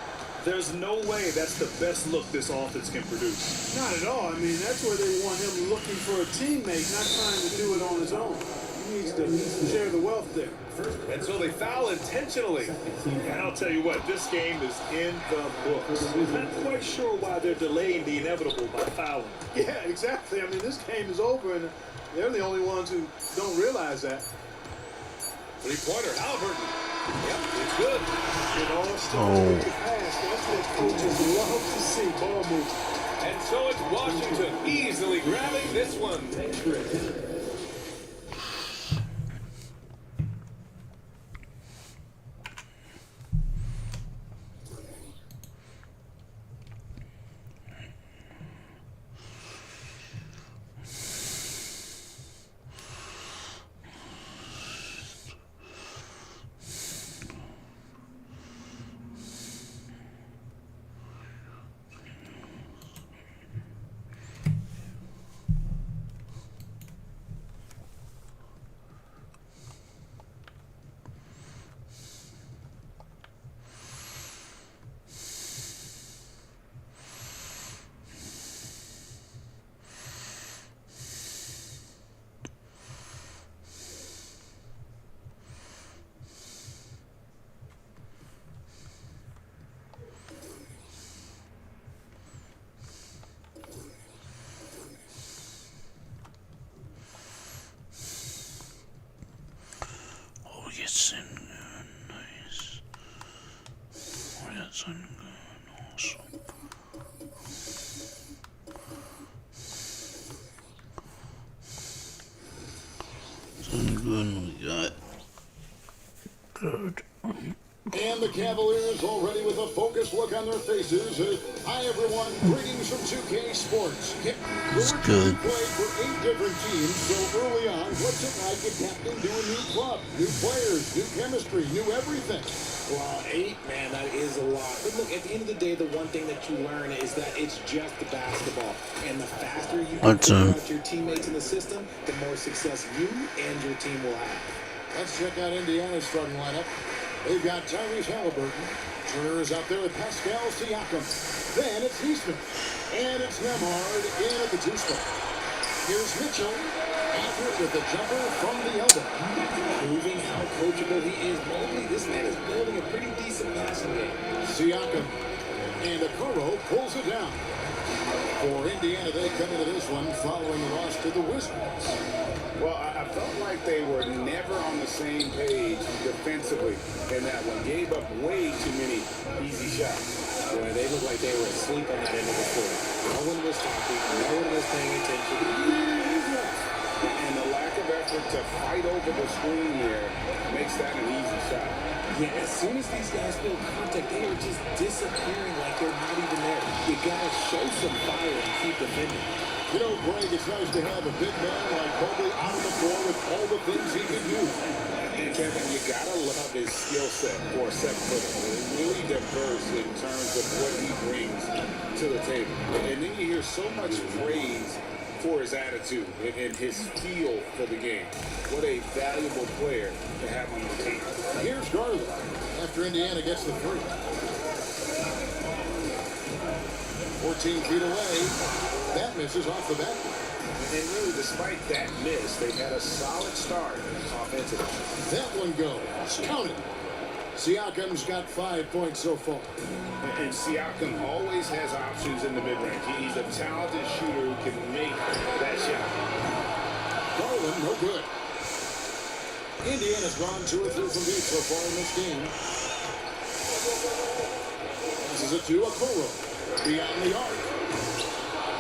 [SPEAKER 5] There's no way that's the best look this offense can produce.
[SPEAKER 4] Not at all. I mean, that's where they want him looking for a teammate, not trying to do it on his own. He needs to share the wealth there.
[SPEAKER 3] And so they foul intentionally.
[SPEAKER 5] And I'll tell you what, this game is in the books. Not quite sure why they're delaying the inevitable by fouling.
[SPEAKER 4] Yeah, exactly. I mean, this game is over, and they're the only ones who don't realize that.
[SPEAKER 3] 3-pointer, Halliburton. Yep, it's good.
[SPEAKER 4] It all starts with the pass. That's what coaches love to see, ball movement.
[SPEAKER 3] And so it's Washington easily grabbing this one.
[SPEAKER 2] It's in good, nice. Oh, that's in good, awesome. It's in good, we got good.
[SPEAKER 8] And the Cavaliers already with a focused look on their faces. Hi, everyone. Greetings from 2K Sports.
[SPEAKER 2] It's good.
[SPEAKER 8] Played for 8 different teams, so early on, what's it like a captain to a new club? New players, new chemistry, new everything.
[SPEAKER 9] Well, 8, man, that is a lot. But look, at the end of the day, the one thing that you learn is that it's just the basketball. And the faster you can figure out your teammates in the system, the more success you and your team will have.
[SPEAKER 8] Let's check out Indiana's starting lineup. They've got Tyrese Halliburton. Turner is out there with Pascal Siakam. Then it's Eastman. And it's Nembhard in at the 2 spot. Here's Mitchell. After it with the jumper from the elbow.
[SPEAKER 9] Proving how coachable he is. Mobley, this man is building a pretty decent passing game.
[SPEAKER 8] Siakam. And Okoro pulls it down. For Indiana, they come into this one following the loss to the Wizards.
[SPEAKER 10] Well, I felt like they were never on the same page defensively in that one. Gave up way too many easy shots.
[SPEAKER 9] Boy, they looked like they were asleep on that end of the court. No one was talking. No one was paying attention.
[SPEAKER 10] And the lack of effort to fight over the screen there makes that an easy shot.
[SPEAKER 9] Yeah, as soon as these guys feel contact, they are just disappearing like they're not even there. You gotta show some fire and keep defending.
[SPEAKER 8] You know, Greg, it's nice to have a big man like Mobley on the floor with all the things he can do.
[SPEAKER 10] And Kevin, you gotta love his skill set for a 7-footer. It's really diverse in terms of what he brings to the table. And then you hear so much praise for his attitude and his feel for the game. What a valuable player to have on the team.
[SPEAKER 8] Here's Garland after Indiana gets the three. 14 feet away. That misses off the back.
[SPEAKER 10] And really, despite that miss, they've had a solid start offensively.
[SPEAKER 8] That one goes. Count it. Siakam's got 5 points so far.
[SPEAKER 10] And Siakam always has options in the mid-range. He's a talented shooter who can make that shot.
[SPEAKER 8] Garland, no good. Indiana's gone 2 or 3 from deep so far in this game. Passes it to Okoro. Beyond the arc.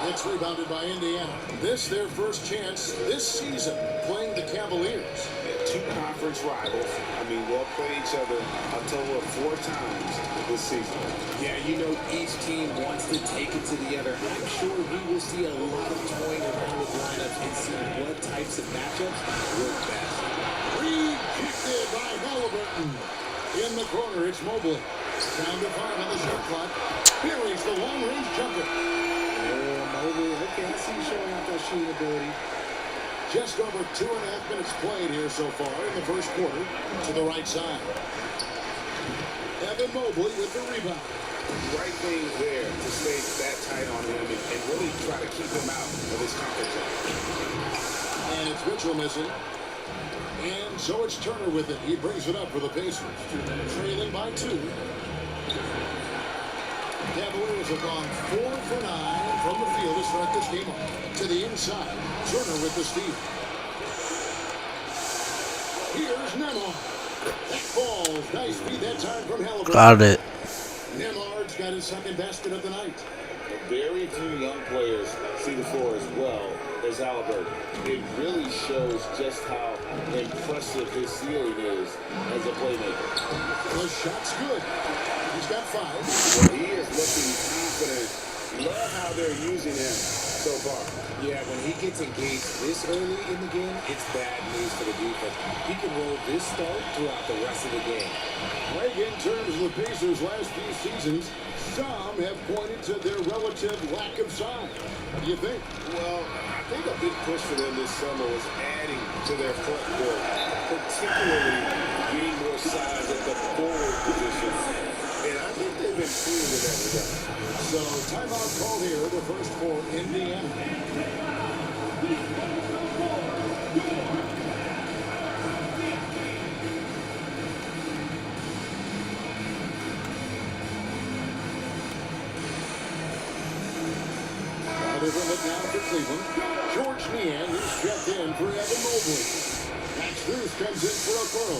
[SPEAKER 8] It's rebounded by Indiana. This their first chance this season playing the Cavaliers.
[SPEAKER 10] Two conference rivals. I mean, they'll play each other a total of 4 times this season.
[SPEAKER 9] Yeah, you know, each team wants to take it to the other. I'm sure we will see a lot of toying around with lineups and see what types of matchups work best.
[SPEAKER 8] Rejected by Halliburton. In the corner, it's Mobley. Down to 5 on the shot clock. Buries the long-range jumper.
[SPEAKER 9] Mobley, okay, I see you showing off that shooting ability.
[SPEAKER 8] Just over 2.5 minutes played here so far in the first quarter. To the right side. Evan Mobley with the rebound.
[SPEAKER 10] Right thing there to stay that tight on him and really try to keep him out of his comfort zone.
[SPEAKER 8] And it's Mitchell missing. And so it's Turner with it. He brings it up for the Pacers. Trailing by 2. Cavaliers have gone 4 for 9 from the field to start this game off. To the inside. Turner with the steal. Here's Nembhard. That falls. Nice feed that time from Halliburton.
[SPEAKER 2] Got it.
[SPEAKER 8] Nembhard's got his second basket of the night.
[SPEAKER 10] Very few young players see the floor as well as Halliburton. It really shows just how impressive his ceiling is as a playmaker.
[SPEAKER 8] The shot's good. He's got 5.
[SPEAKER 10] Well, he is looking confident. Love how they're using him so far.
[SPEAKER 9] Yeah, when he gets engaged this early in the game, it's bad news for the defense. He can roll this start throughout the rest of the game.
[SPEAKER 8] Greg, in terms of the Pacers' last few seasons, some have pointed to their relative lack of size. What do you think?
[SPEAKER 10] Well, I think a big push for them this summer was adding to their front court, particularly getting more size at the forward position. And I think they've improved in that regard.
[SPEAKER 8] So, timeout called here, the first for Indiana. Over it now for Cleveland. George Niang is checked in for Evan Mobley. Max Strus comes in for Okoro.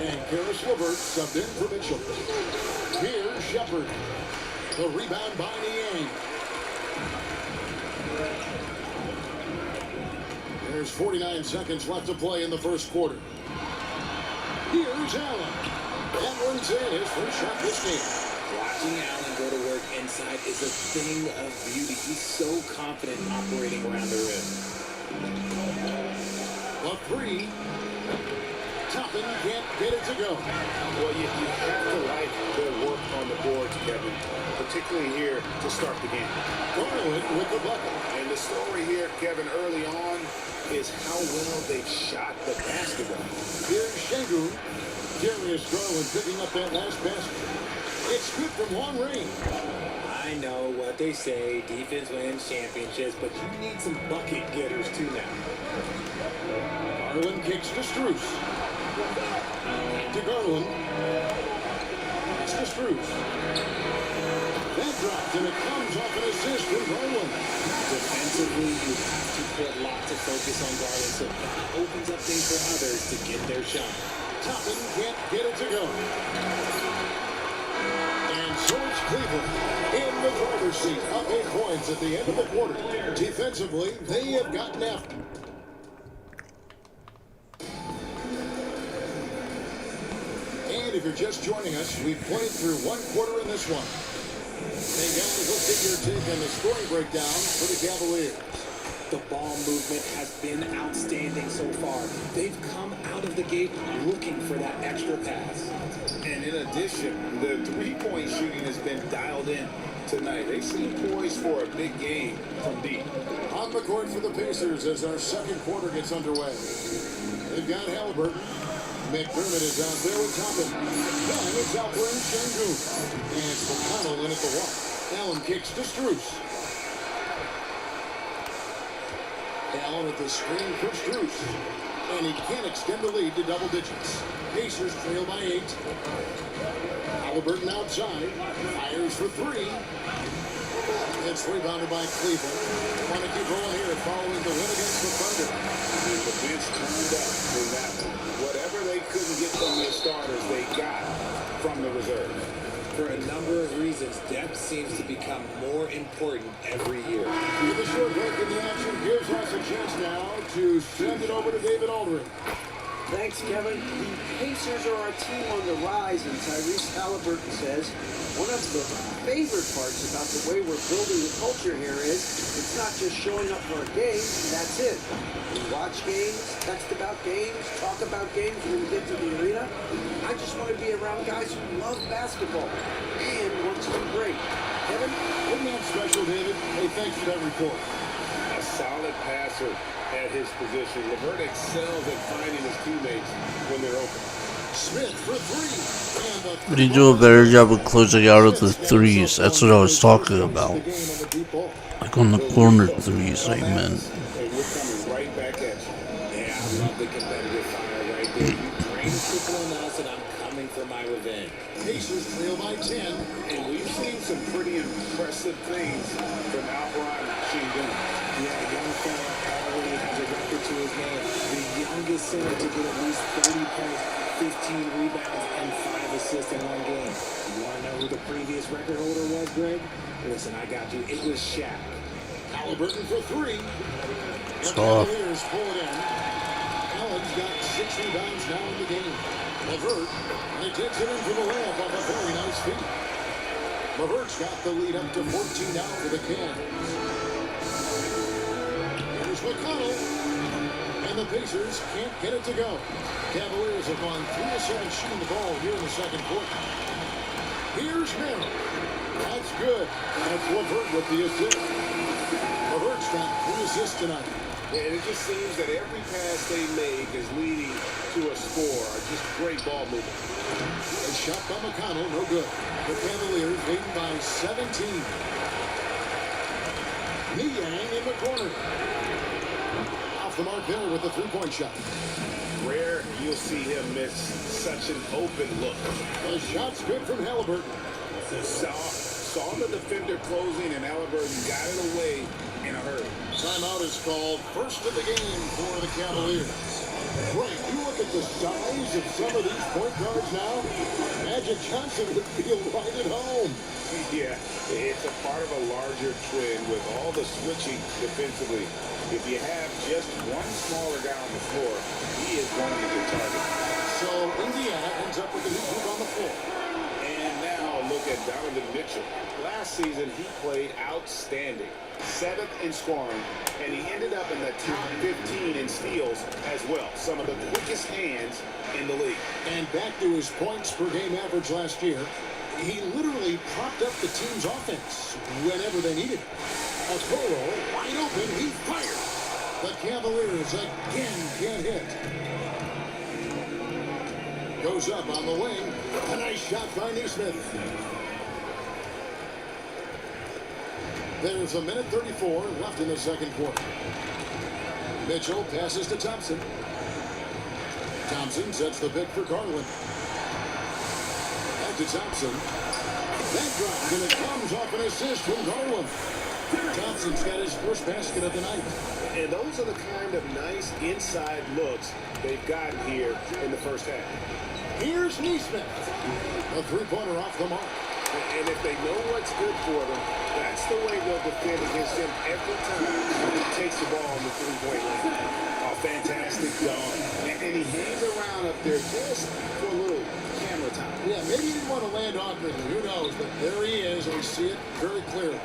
[SPEAKER 8] And Karis LeVert subbed in for Mitchell. Here's Shepard. The rebound by Niang. There's 49 seconds left to play in the first quarter. Here's Allen. That one's in his first shot this game.
[SPEAKER 9] Watching Allen go to work inside is a thing of beauty. He's so confident operating around the rim.
[SPEAKER 8] A 3. Toppin can't get it to go.
[SPEAKER 10] Well, you have to like their work on the boards, Kevin, particularly here to start the game.
[SPEAKER 8] Garland with the bucket.
[SPEAKER 10] And the story here, Kevin, early on is how well they've shot the basketball.
[SPEAKER 8] Here's Şengün. Darius Garland picking up that last basket. It's good from long range.
[SPEAKER 9] I know what they say, defense wins championships, but you need some bucket getters too now.
[SPEAKER 8] Garland kicks to Strus. To Garland. It's to Strus. That dropped and it comes off an assist from Garland.
[SPEAKER 9] Defensively, you have to put lots of focus on Garland, so that opens up things for others to get their shot.
[SPEAKER 8] Toppin can't get it to go. And so it's Cleveland in the driver's seat, up 8 points at the end of the quarter. Defensively, they have gotten after. tonight, if you're just joining us, we've played through one quarter in this one. Hey guys, let's get your take on the scoring breakdown for the Cavaliers.
[SPEAKER 9] The ball movement has been outstanding so far. They've come out of the gate looking for that extra pass.
[SPEAKER 10] And in addition, the three-point shooting has been dialed in tonight. They seem poised for a big game from deep.
[SPEAKER 8] On the court for the Pacers as our second quarter gets underway. They've got Halliburton. McDermott is out there with Toppin. Then it's Alperen Sengun. And it's McConnell in at the walk. Allen kicks to Strus. Allen at the screen for Strus. And he can't extend the lead to double digits. Pacers trail by 8. Halliburton outside. Fires for 3. It's rebounded by Cleveland. Want to keep rolling here following the win against the Thunder.
[SPEAKER 10] The bench turned up for that one. Whatever they couldn't get from their starters, they got from the reserve.
[SPEAKER 9] For a number of reasons, depth seems to become more important every year.
[SPEAKER 8] With a short break in the action gives us a chance now to send it over to David Aldridge.
[SPEAKER 11] Thanks, Kevin. The Pacers are a team on the rise, and Tyrese Halliburton says one of the favorite parts about the way we're building the culture here is it's not just showing up for a game, that's it. We watch games, text about games, talk about games when we get to the arena. I just want to be around guys who love basketball and want to do great. Kevin?
[SPEAKER 8] Isn't that special, David? Hey, thanks for that report.
[SPEAKER 3] A solid passer at his position. LeVert excels at finding his teammates when they're open.
[SPEAKER 8] Smith for 3.
[SPEAKER 2] But he do a better job of closing out of the threes. That's what I was talking about. Like on the corner threes, I meant.
[SPEAKER 10] And we're coming right back at you. Yeah, I love the competitive fire right there. You train people on us, and I'm coming for my revenge.
[SPEAKER 8] Pacers trail by 10.
[SPEAKER 10] And we've seen some pretty impressive things from Alperen Sengun.
[SPEAKER 9] Yeah, young fella already has a record to his name. The youngest center to get at least 30 points, 15 rebounds, and 5 assists in one game. You want to know who the previous record holder was, Greg? Listen, I got you. It was Shaq.
[SPEAKER 8] Halliburton for 3. The
[SPEAKER 2] Stop.
[SPEAKER 8] Cavaliers pull it in. Allen's got 6 rebounds now in the game. LeVert, and he takes it in for the layup off a very nice feed. LeVert's got the lead up to 14 now for the Cavs. Here's McConnell. And the Pacers can't get it to go. Cavaliers have gone 3 of 7 shooting the ball here in the second quarter. Here's Merrill. That's good. That's LeVert with the assist. LeVert's got 3 assists tonight.
[SPEAKER 3] And it just seems that every pass they make is leading to a score. Just great ball movement.
[SPEAKER 8] A shot by McConnell, no good. The Cavaliers leading by 17. Niang in the corner. Off the mark there with the 3-point shot.
[SPEAKER 3] Rare you'll see him miss such an open look.
[SPEAKER 8] The shot's good from Halliburton.
[SPEAKER 10] Saw the defender closing, and Halliburton got it away in a hurry.
[SPEAKER 8] Timeout is called. First of the game for the Cavaliers. Right, you look at the size of some of these point guards now. Magic Johnson would feel right at home.
[SPEAKER 3] Yeah, it's a part of a larger trend with all the switching defensively. If you have just one smaller guy on the floor, he is going to be the target.
[SPEAKER 8] So Indiana ends up with a new group on the floor.
[SPEAKER 3] And now look at Donovan Mitchell. Last season, he played outstanding. 7th in scoring, and he ended up in the top 15 in steals as well. Some of the quickest hands in the league.
[SPEAKER 8] And back to his points per game average last year, he literally propped up the team's offense whenever they needed it. Okoro, wide open, he fired. The Cavaliers again can't hit. Goes up on the wing. A nice shot by Neesmith. There's a minute 34 left in the second quarter. Mitchell passes to Thompson. Thompson sets the pick for Garland. Back to Thompson. That drops, and it comes off an assist from Garland. Thompson's got his first basket of the night.
[SPEAKER 3] And those are the kind of nice inside looks they've gotten here in the first half.
[SPEAKER 8] Here's Neesmith. A three-pointer off the mark.
[SPEAKER 3] And if they know what's good for them, that's the way they'll defend against him every time he takes the ball on the three-point line. A fantastic dunk. And he hangs around up there just for a little camera time.
[SPEAKER 8] Maybe he didn't want to land awkwardly. Who knows? But there he is. We see it very clearly.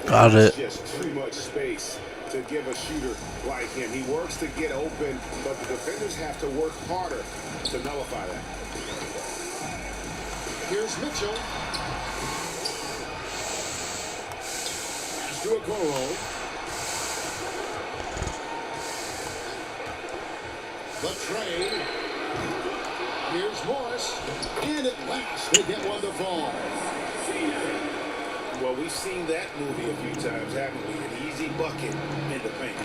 [SPEAKER 2] Got it.
[SPEAKER 3] Just too much space to give a shooter like him. He works to get open, but the defenders have to work harder to nullify that.
[SPEAKER 8] Here's Mitchell. Pass to Okoro. The trade. Here's Morris. And at last, they get one to fall.
[SPEAKER 3] Well, we've seen that movie a few times, haven't we? An easy bucket in the paint.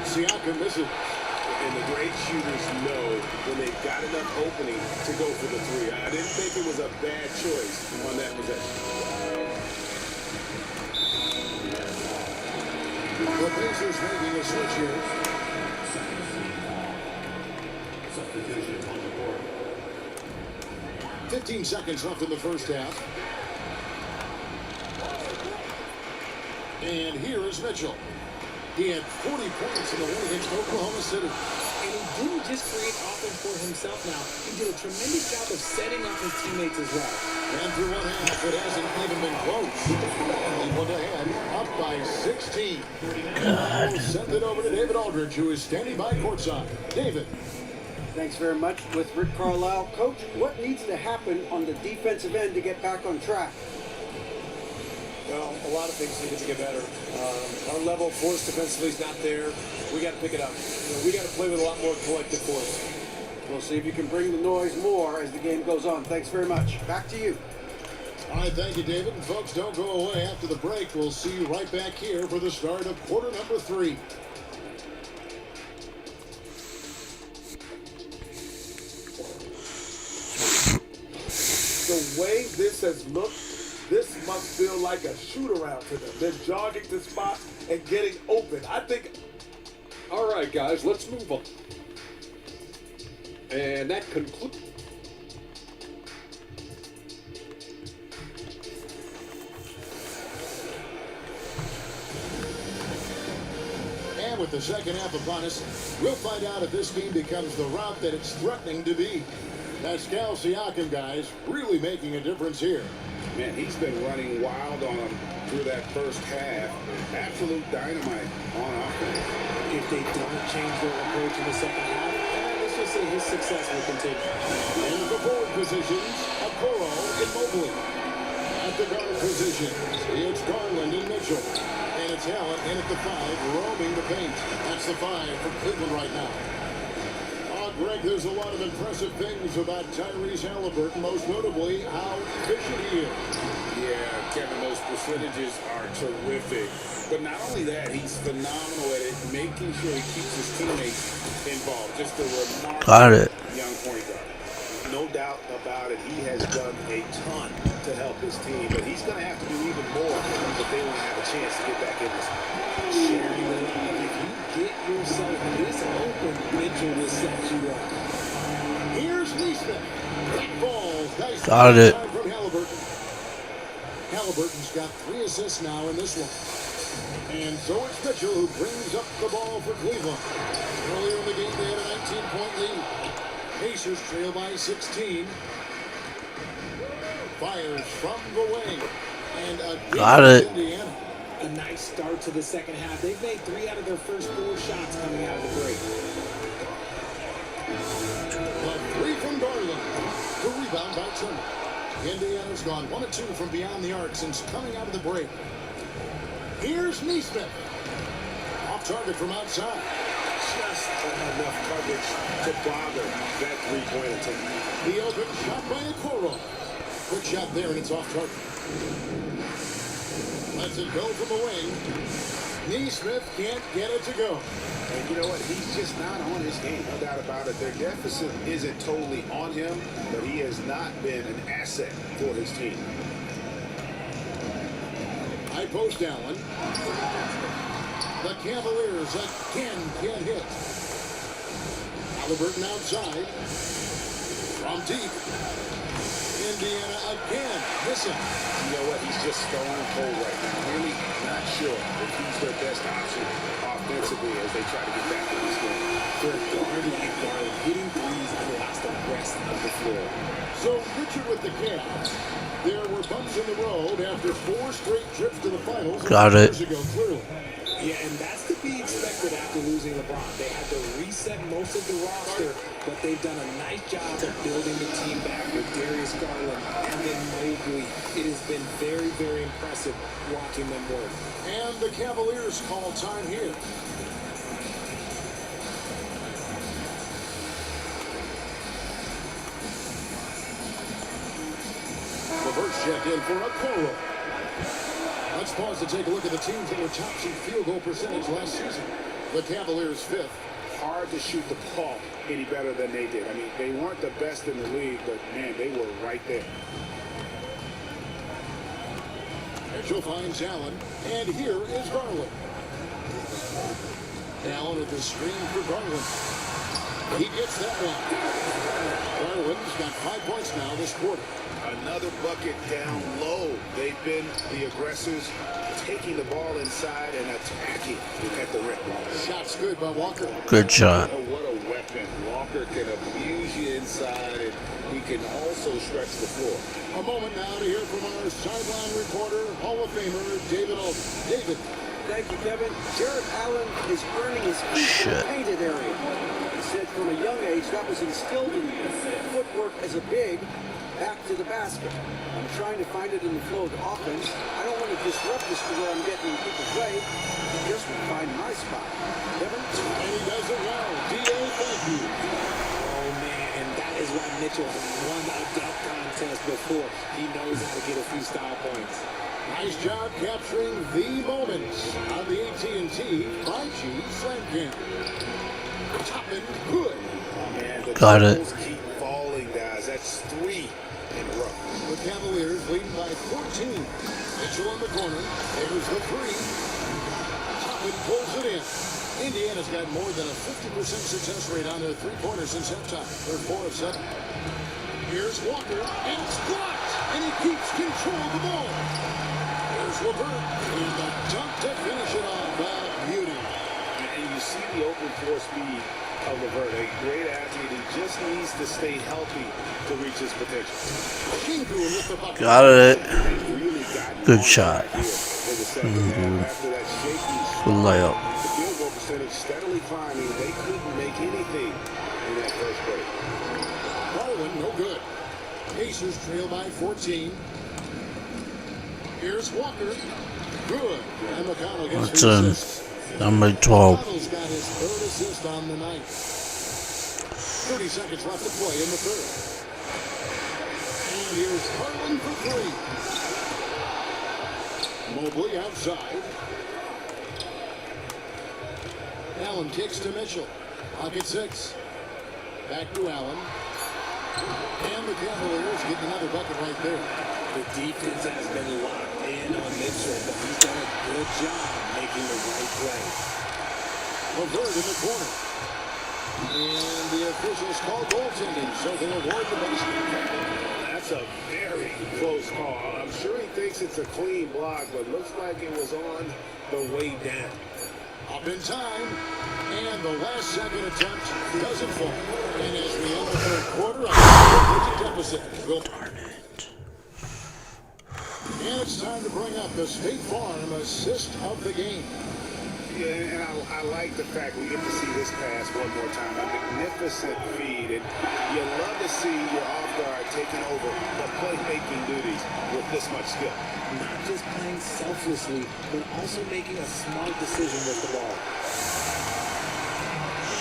[SPEAKER 8] Siakam misses.
[SPEAKER 3] And the great shooters know when they've got enough opening to go for the three. I didn't think it was a bad choice on that possession.
[SPEAKER 8] The Pacers making a switch here.
[SPEAKER 12] Substitution on the board.
[SPEAKER 8] 15 seconds left in the first half. And here is Mitchell. He had 40 points in the win against Oklahoma City.
[SPEAKER 9] And he didn't just create offense for himself now. He did a tremendous job of setting up his teammates as well.
[SPEAKER 8] And through one half, it hasn't even been close. Cleveland ahead, up by 16. We'll send it over to David Aldridge, who is standing by courtside. David.
[SPEAKER 11] Thanks very much. With Rick Carlisle. Coach, what needs to happen on the defensive end to get back on track?
[SPEAKER 13] Well, a lot of things need to get better. Our level of force defensively is not there. We got to pick it up. We got to play with a lot more collective force.
[SPEAKER 11] We'll see if you can bring the noise more as the game goes on. Thanks very much. Back to you.
[SPEAKER 8] All right, thank you, David. And folks, don't go away. After the break, we'll see you right back here for the start of quarter number 3.
[SPEAKER 14] The way this has looked, this must feel like a shoot-around to them. They're jogging to spot and getting open. I think...
[SPEAKER 7] All right, guys, let's move on. And that concludes...
[SPEAKER 8] And with the second half upon us, we'll find out if this team becomes the route that it's threatening to be. Pascal Siakam, guys, really making a difference here.
[SPEAKER 3] Man, he's been running wild on them through that first half. Absolute dynamite on offense.
[SPEAKER 9] If they don't change their approach in the second half, let's just say his success will continue.
[SPEAKER 8] And the forward positions, Okoro and Mobley. At the guard positions, it's Garland and Mitchell. And it's Allen in at the 5, roaming the paint. That's the 5 for Cleveland right now. Greg, there's a lot of impressive things about Tyrese Haliburton, most notably how efficient he is.
[SPEAKER 10] Yeah, Kevin, those percentages are terrific. But not only that, he's phenomenal at it, making sure he keeps his teammates involved. Just a remarkable young point guard.
[SPEAKER 3] No doubt about it. He has done a ton to help his team, but he's going to have to do even more if they want to have a chance to get back in this.
[SPEAKER 9] Sharing the love. If you get yourself this open, Mitchell will set you up.
[SPEAKER 8] Here's Neesmith. That ball. Nice
[SPEAKER 2] Got it.
[SPEAKER 8] From Haliburton. Haliburton's got 3 assists now in this one. And so it's Mitchell who brings up the ball for Cleveland. Earlier in the game, they had a 19-point lead. Pacers trail by 16. Fires from the wing. And
[SPEAKER 2] got it.
[SPEAKER 8] Indiana.
[SPEAKER 9] A nice start to the second half. They've made 3 out of their first 4 shots coming out of the break.
[SPEAKER 8] A 3 from Garland. The rebound by Turner. Indiana's gone 1 of 2 from beyond the arc since coming out of the break. Here's Neesmith. Off target from outside.
[SPEAKER 3] Just enough coverage to bother that three-point attempt.
[SPEAKER 8] The open shot by Okoro. Quick shot there, and it's off target. Lets it go from the wing. Neesmith can't get it to go.
[SPEAKER 3] And you know what? He's just not on his game. No doubt about it. Their deficit isn't totally on him, but he has not been an asset for his team.
[SPEAKER 8] High post Allen. The Cavaliers again can't hit. Haliburton outside. From deep. Indiana again. Missing.
[SPEAKER 10] You know what? He's just stone cold right now. Really not sure if he's their best option offensively as they try to get back in this game.
[SPEAKER 9] They're guarding and guarding, hitting threes across the rest of the floor.
[SPEAKER 8] So Richard with the Cavs. There were bumps in the road after 4 straight trips to the finals.
[SPEAKER 2] Got it.
[SPEAKER 8] Years ago, clearly.
[SPEAKER 9] Yeah, and that's to be expected after losing LeBron. They had to reset most of the roster, but they've done a nice job of building the team back with Darius Garland and then Mobley. It has been very, very impressive watching them work.
[SPEAKER 8] And the Cavaliers call time here. Reverse check in for Okoro. Let's pause to take a look at the teams that were tops in field goal percentage last season. The Cavaliers 5th.
[SPEAKER 10] Hard to shoot the ball any better than they did. I mean, they weren't the best in the league, but man, they were right there.
[SPEAKER 8] Mitchell finds Allen, and here is Garland. Allen with the screen for Garland. He gets that one. Garland's got 5 points now this quarter.
[SPEAKER 10] Another bucket down low. They've been the aggressors, taking the ball inside and attacking at the rim.
[SPEAKER 8] Shot's good by Walker.
[SPEAKER 2] Good shot.
[SPEAKER 10] Oh, what a weapon. Walker can abuse you inside, and he can also stretch the floor.
[SPEAKER 8] A moment now to hear from our sideline reporter, Hall of Famer David Alden. David.
[SPEAKER 11] Thank you, Kevin. Jared Allen is earning his feet in the painted area. He said from a young age that was instilled in him. Footwork as a big, back to the basket. I'm trying to find it in the flow of the offense. I don't want to disrupt this to where I'm getting in people's way. I just want to find my spot. Kevin?
[SPEAKER 8] And he does it well. D.A., thank you.
[SPEAKER 9] Oh, man, and that is why Mitchell has won a dunk contest before. He knows how to get a few style points.
[SPEAKER 8] Nice job capturing the moments on the AT&T 5G Slam Cam. Toppin, good.
[SPEAKER 10] Man, the
[SPEAKER 2] Got it.
[SPEAKER 10] goals keep falling, guys. That's 3 in a row.
[SPEAKER 8] The Cavaliers leading by 14. Mitchell in the corner. There's the 3. Toppin pulls it in. Indiana's got more than a 50% success rate on their three-pointers since halftime. They're 4 of 7. Here's Walker, and it's blocked, and he keeps control of the ball. Here's LeVert, and the dunk to finish it off. Beauty.
[SPEAKER 10] And you see the open floor speed of LeVert, a great athlete who just needs to stay healthy to reach his potential.
[SPEAKER 8] Shingu with the bucket.
[SPEAKER 2] Got it.
[SPEAKER 10] Really got
[SPEAKER 2] Good shot.
[SPEAKER 10] in the second half after that shaky
[SPEAKER 2] Good layup.
[SPEAKER 10] the field goal percentage steadily climbing. They couldn't make anything in that first break.
[SPEAKER 8] Garland, no good. Pacers trail by 14. Here's Walker. Good. And McConnell gets
[SPEAKER 2] That's
[SPEAKER 8] the
[SPEAKER 2] in.
[SPEAKER 8] assist.
[SPEAKER 2] Number 12.
[SPEAKER 8] McConnell's got his 3rd assist on the night. 30 seconds left to play in the 3rd. And here's Garland for 3. Mobley outside. Allen kicks to Mitchell. Pocket 6. Back to Allen. And the Cavaliers get another bucket right there.
[SPEAKER 9] The defense has been locked in on Mitchell, but he's done a good job making the right play.
[SPEAKER 8] LeVert in the corner. And the officials call goaltending, so they'll award the basket.
[SPEAKER 10] That's a very close call. I'm sure he thinks it's a clean block, but looks like it was on the way down.
[SPEAKER 8] Up in time, and the last second attempt doesn't fall. And as we end the 3rd quarter, a double-digit deficit.
[SPEAKER 2] Darn it.
[SPEAKER 8] And it's time to bring up the State Farm assist of the game.
[SPEAKER 10] Yeah, and I like the fact we get to see this pass one more time. A magnificent feed, and you love to see your off guard taking over the playmaking duties with this much skill.
[SPEAKER 9] Not just playing selflessly, but also making a smart decision with the ball.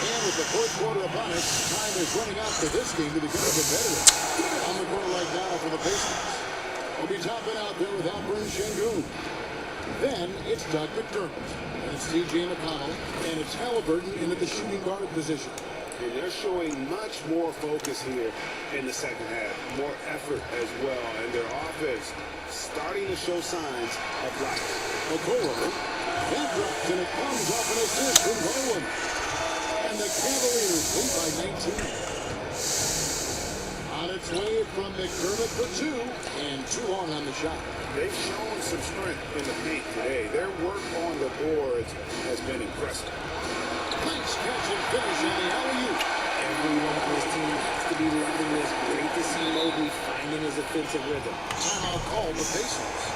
[SPEAKER 8] And with the 4th quarter upon us, time is running out for this game to become a competitive. On the court right now for the Pacers. We'll be topping out there with Alperen Sengun. Then it's Doug McDermott. And it's T.J. McConnell. And it's Halliburton into the shooting guard position.
[SPEAKER 10] And they're showing much more focus here in the second half. More effort as well. And their offense starting to show signs of life.
[SPEAKER 8] Okoro. That drops and it comes off an assist from Garland. And the Cavaliers lead by 19. On On its way from McDermott for two, and too long on the shot.
[SPEAKER 10] They've shown some strength in the paint today. Their work on the boards has been impressive.
[SPEAKER 8] Nice catch and finish on the alley-oop.
[SPEAKER 9] Everyone on this team has to be loving this. Great to see Mobley finding his offensive rhythm.
[SPEAKER 8] Timeout called the Pacers.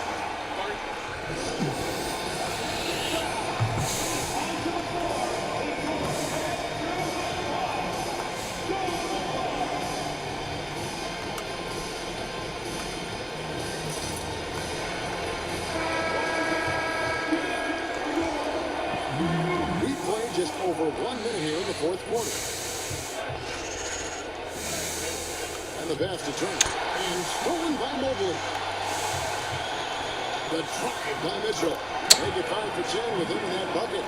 [SPEAKER 8] We play just over 1 minute here in the fourth quarter. And the pass to Turner. And stolen by Mobley. The drive by Mitchell. Make it 5 for 10 with him in that bucket.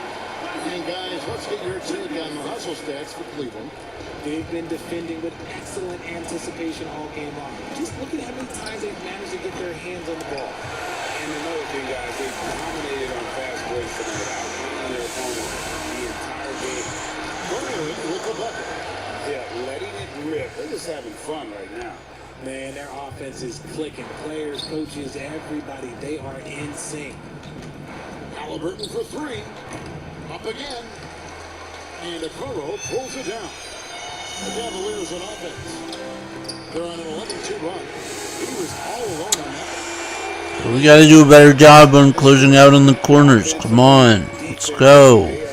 [SPEAKER 8] And guys, let's get your take on the hustle stats for Cleveland.
[SPEAKER 9] They've been defending with excellent anticipation all game long. Just look at how many times they've managed to get their hands on the ball.
[SPEAKER 10] And another thing, guys, they dominated on fast breaks and without hitting their opponent the entire game.
[SPEAKER 8] Curling with the bucket.
[SPEAKER 10] Yeah, letting it rip. They're just having fun right now.
[SPEAKER 9] Man, their offense is clicking. Players, coaches, everybody, they are in sync.
[SPEAKER 8] Halliburton for three. Up again. And Okoro pulls it down. The Cavaliers on offense. They're on an 11-2 run. He was all alone on that.
[SPEAKER 2] We got to do a better job on closing out in the corners. Come on, let's go.
[SPEAKER 9] And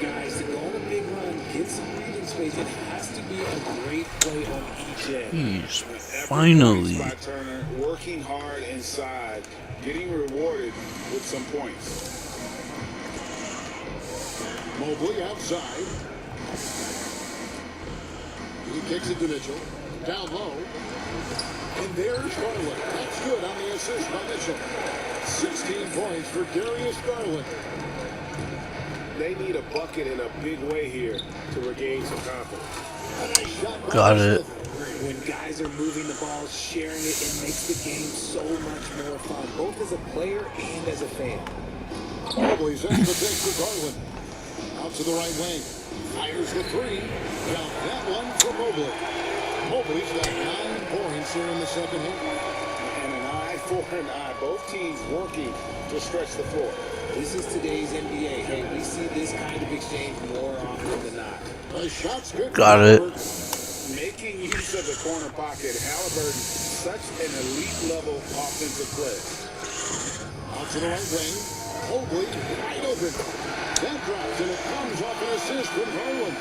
[SPEAKER 9] guys, to go on a big run, get some breathing space, it has to be a great play on each end.
[SPEAKER 2] Jeez, finally.
[SPEAKER 10] By Turner, working hard inside, getting rewarded with some points.
[SPEAKER 8] Mobley outside. He kicks it to Mitchell. Down low. And there's Garland. That's good on the assist by Mitchell. 16 points for Darius Garland.
[SPEAKER 3] They need a bucket in a big way here to regain some confidence.
[SPEAKER 2] Got it.
[SPEAKER 9] When guys are moving the ball, sharing it, it makes the game so much more fun, both as a player and as a fan.
[SPEAKER 8] Mobley's in the pitch for Garland. Out to the right wing. Fires the three. Now that one for Mobley. Mobley's got 9 points here in the second half.
[SPEAKER 10] And an eye for an eye. Both teams working to stretch the floor.
[SPEAKER 9] This is today's NBA. Hey, we see this kind of exchange more often than not.
[SPEAKER 8] The shot's good.
[SPEAKER 2] Got it.
[SPEAKER 10] Making use of the corner pocket. Halliburton, such an elite level offensive player.
[SPEAKER 8] Out to the right wing. Mobley wide open. That drops and it comes off an assist from Garland.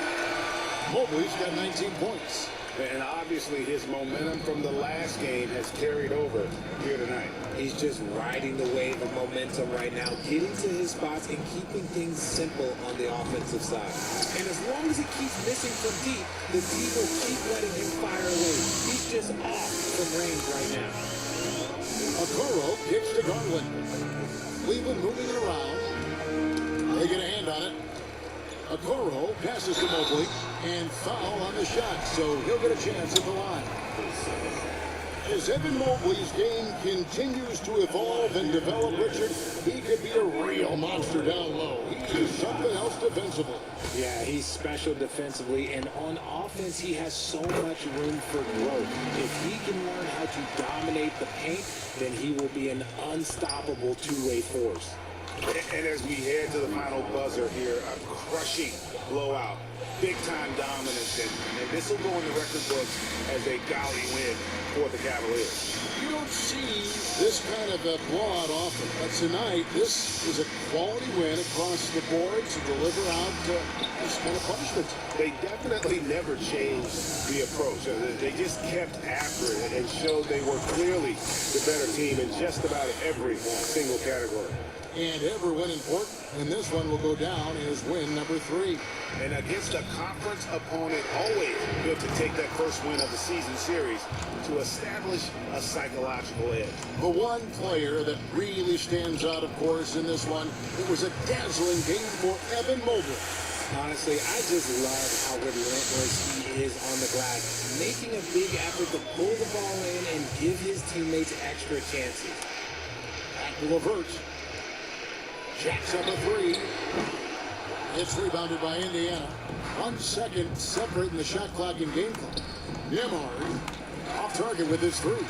[SPEAKER 8] Mobley's got 19 points.
[SPEAKER 10] And obviously his momentum from the last game has carried over here tonight.
[SPEAKER 9] He's just riding the wave of momentum right now, getting to his spots and keeping things simple on the offensive side. And as long as he keeps missing from deep, the team will keep letting him fire away. He's just off from range right now.
[SPEAKER 8] Okoro kicks to Garland. Cleveland moving it around. They get a hand on it. Okoro passes to Mobley and foul on the shot, so he'll get a chance at the line. As Evan Mobley's game continues to evolve and develop, Richard, he could be a real monster down low. He's something else defensively.
[SPEAKER 9] Yeah, he's special defensively, and on offense, he has so much room for growth. If he can learn how to dominate the paint, then he will be an unstoppable two-way force.
[SPEAKER 10] And as we head to the final buzzer here, a crushing blowout, big-time dominance, and this will go in the record books as a golly win for the Cavaliers.
[SPEAKER 8] You don't see this kind of a blowout often, but tonight this is a quality win across the board to deliver out this kind of punishment.
[SPEAKER 3] They definitely never changed the approach. They just kept after it and showed they were clearly the better team in just about every single category.
[SPEAKER 8] And every win important, and this one will go down as win number 3.
[SPEAKER 3] And against a conference opponent, always good to take that first win of the season series to establish a psychological edge.
[SPEAKER 8] The one player that really stands out, of course, in this one, it was a dazzling game for Evan Mobley.
[SPEAKER 9] Honestly, I just love how relentless he is on the glass, making a big effort to pull the ball in and give his teammates extra chances.
[SPEAKER 8] Back to LeVert. Jacks up a 3. It's rebounded by Indiana. 1 second separating the shot clock and game clock. Nembhard off target with his three.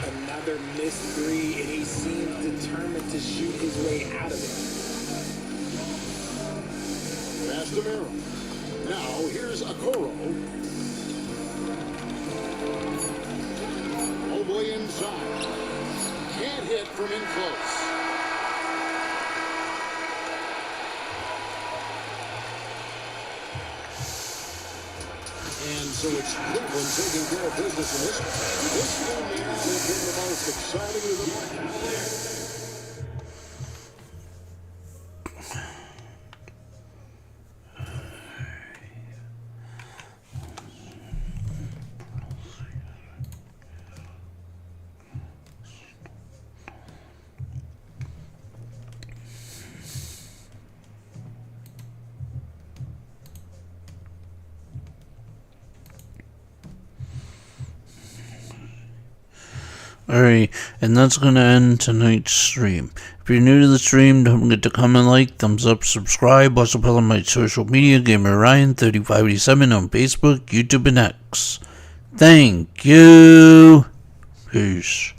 [SPEAKER 9] Another missed three, and he seems determined to shoot his way out of it.
[SPEAKER 8] Pass to Miro. Now here's Okoro. Mobley inside. Can't hit from in close. And so it's Cleveland taking care of business in this one. This game may not have been the most exciting of the
[SPEAKER 2] Alright, and that's going to end tonight's stream. If you're new to the stream, don't forget to comment, like, thumbs up, subscribe. Also follow my social media, Gamer Ryan 3587 on Facebook, YouTube, and X. Thank you. Peace.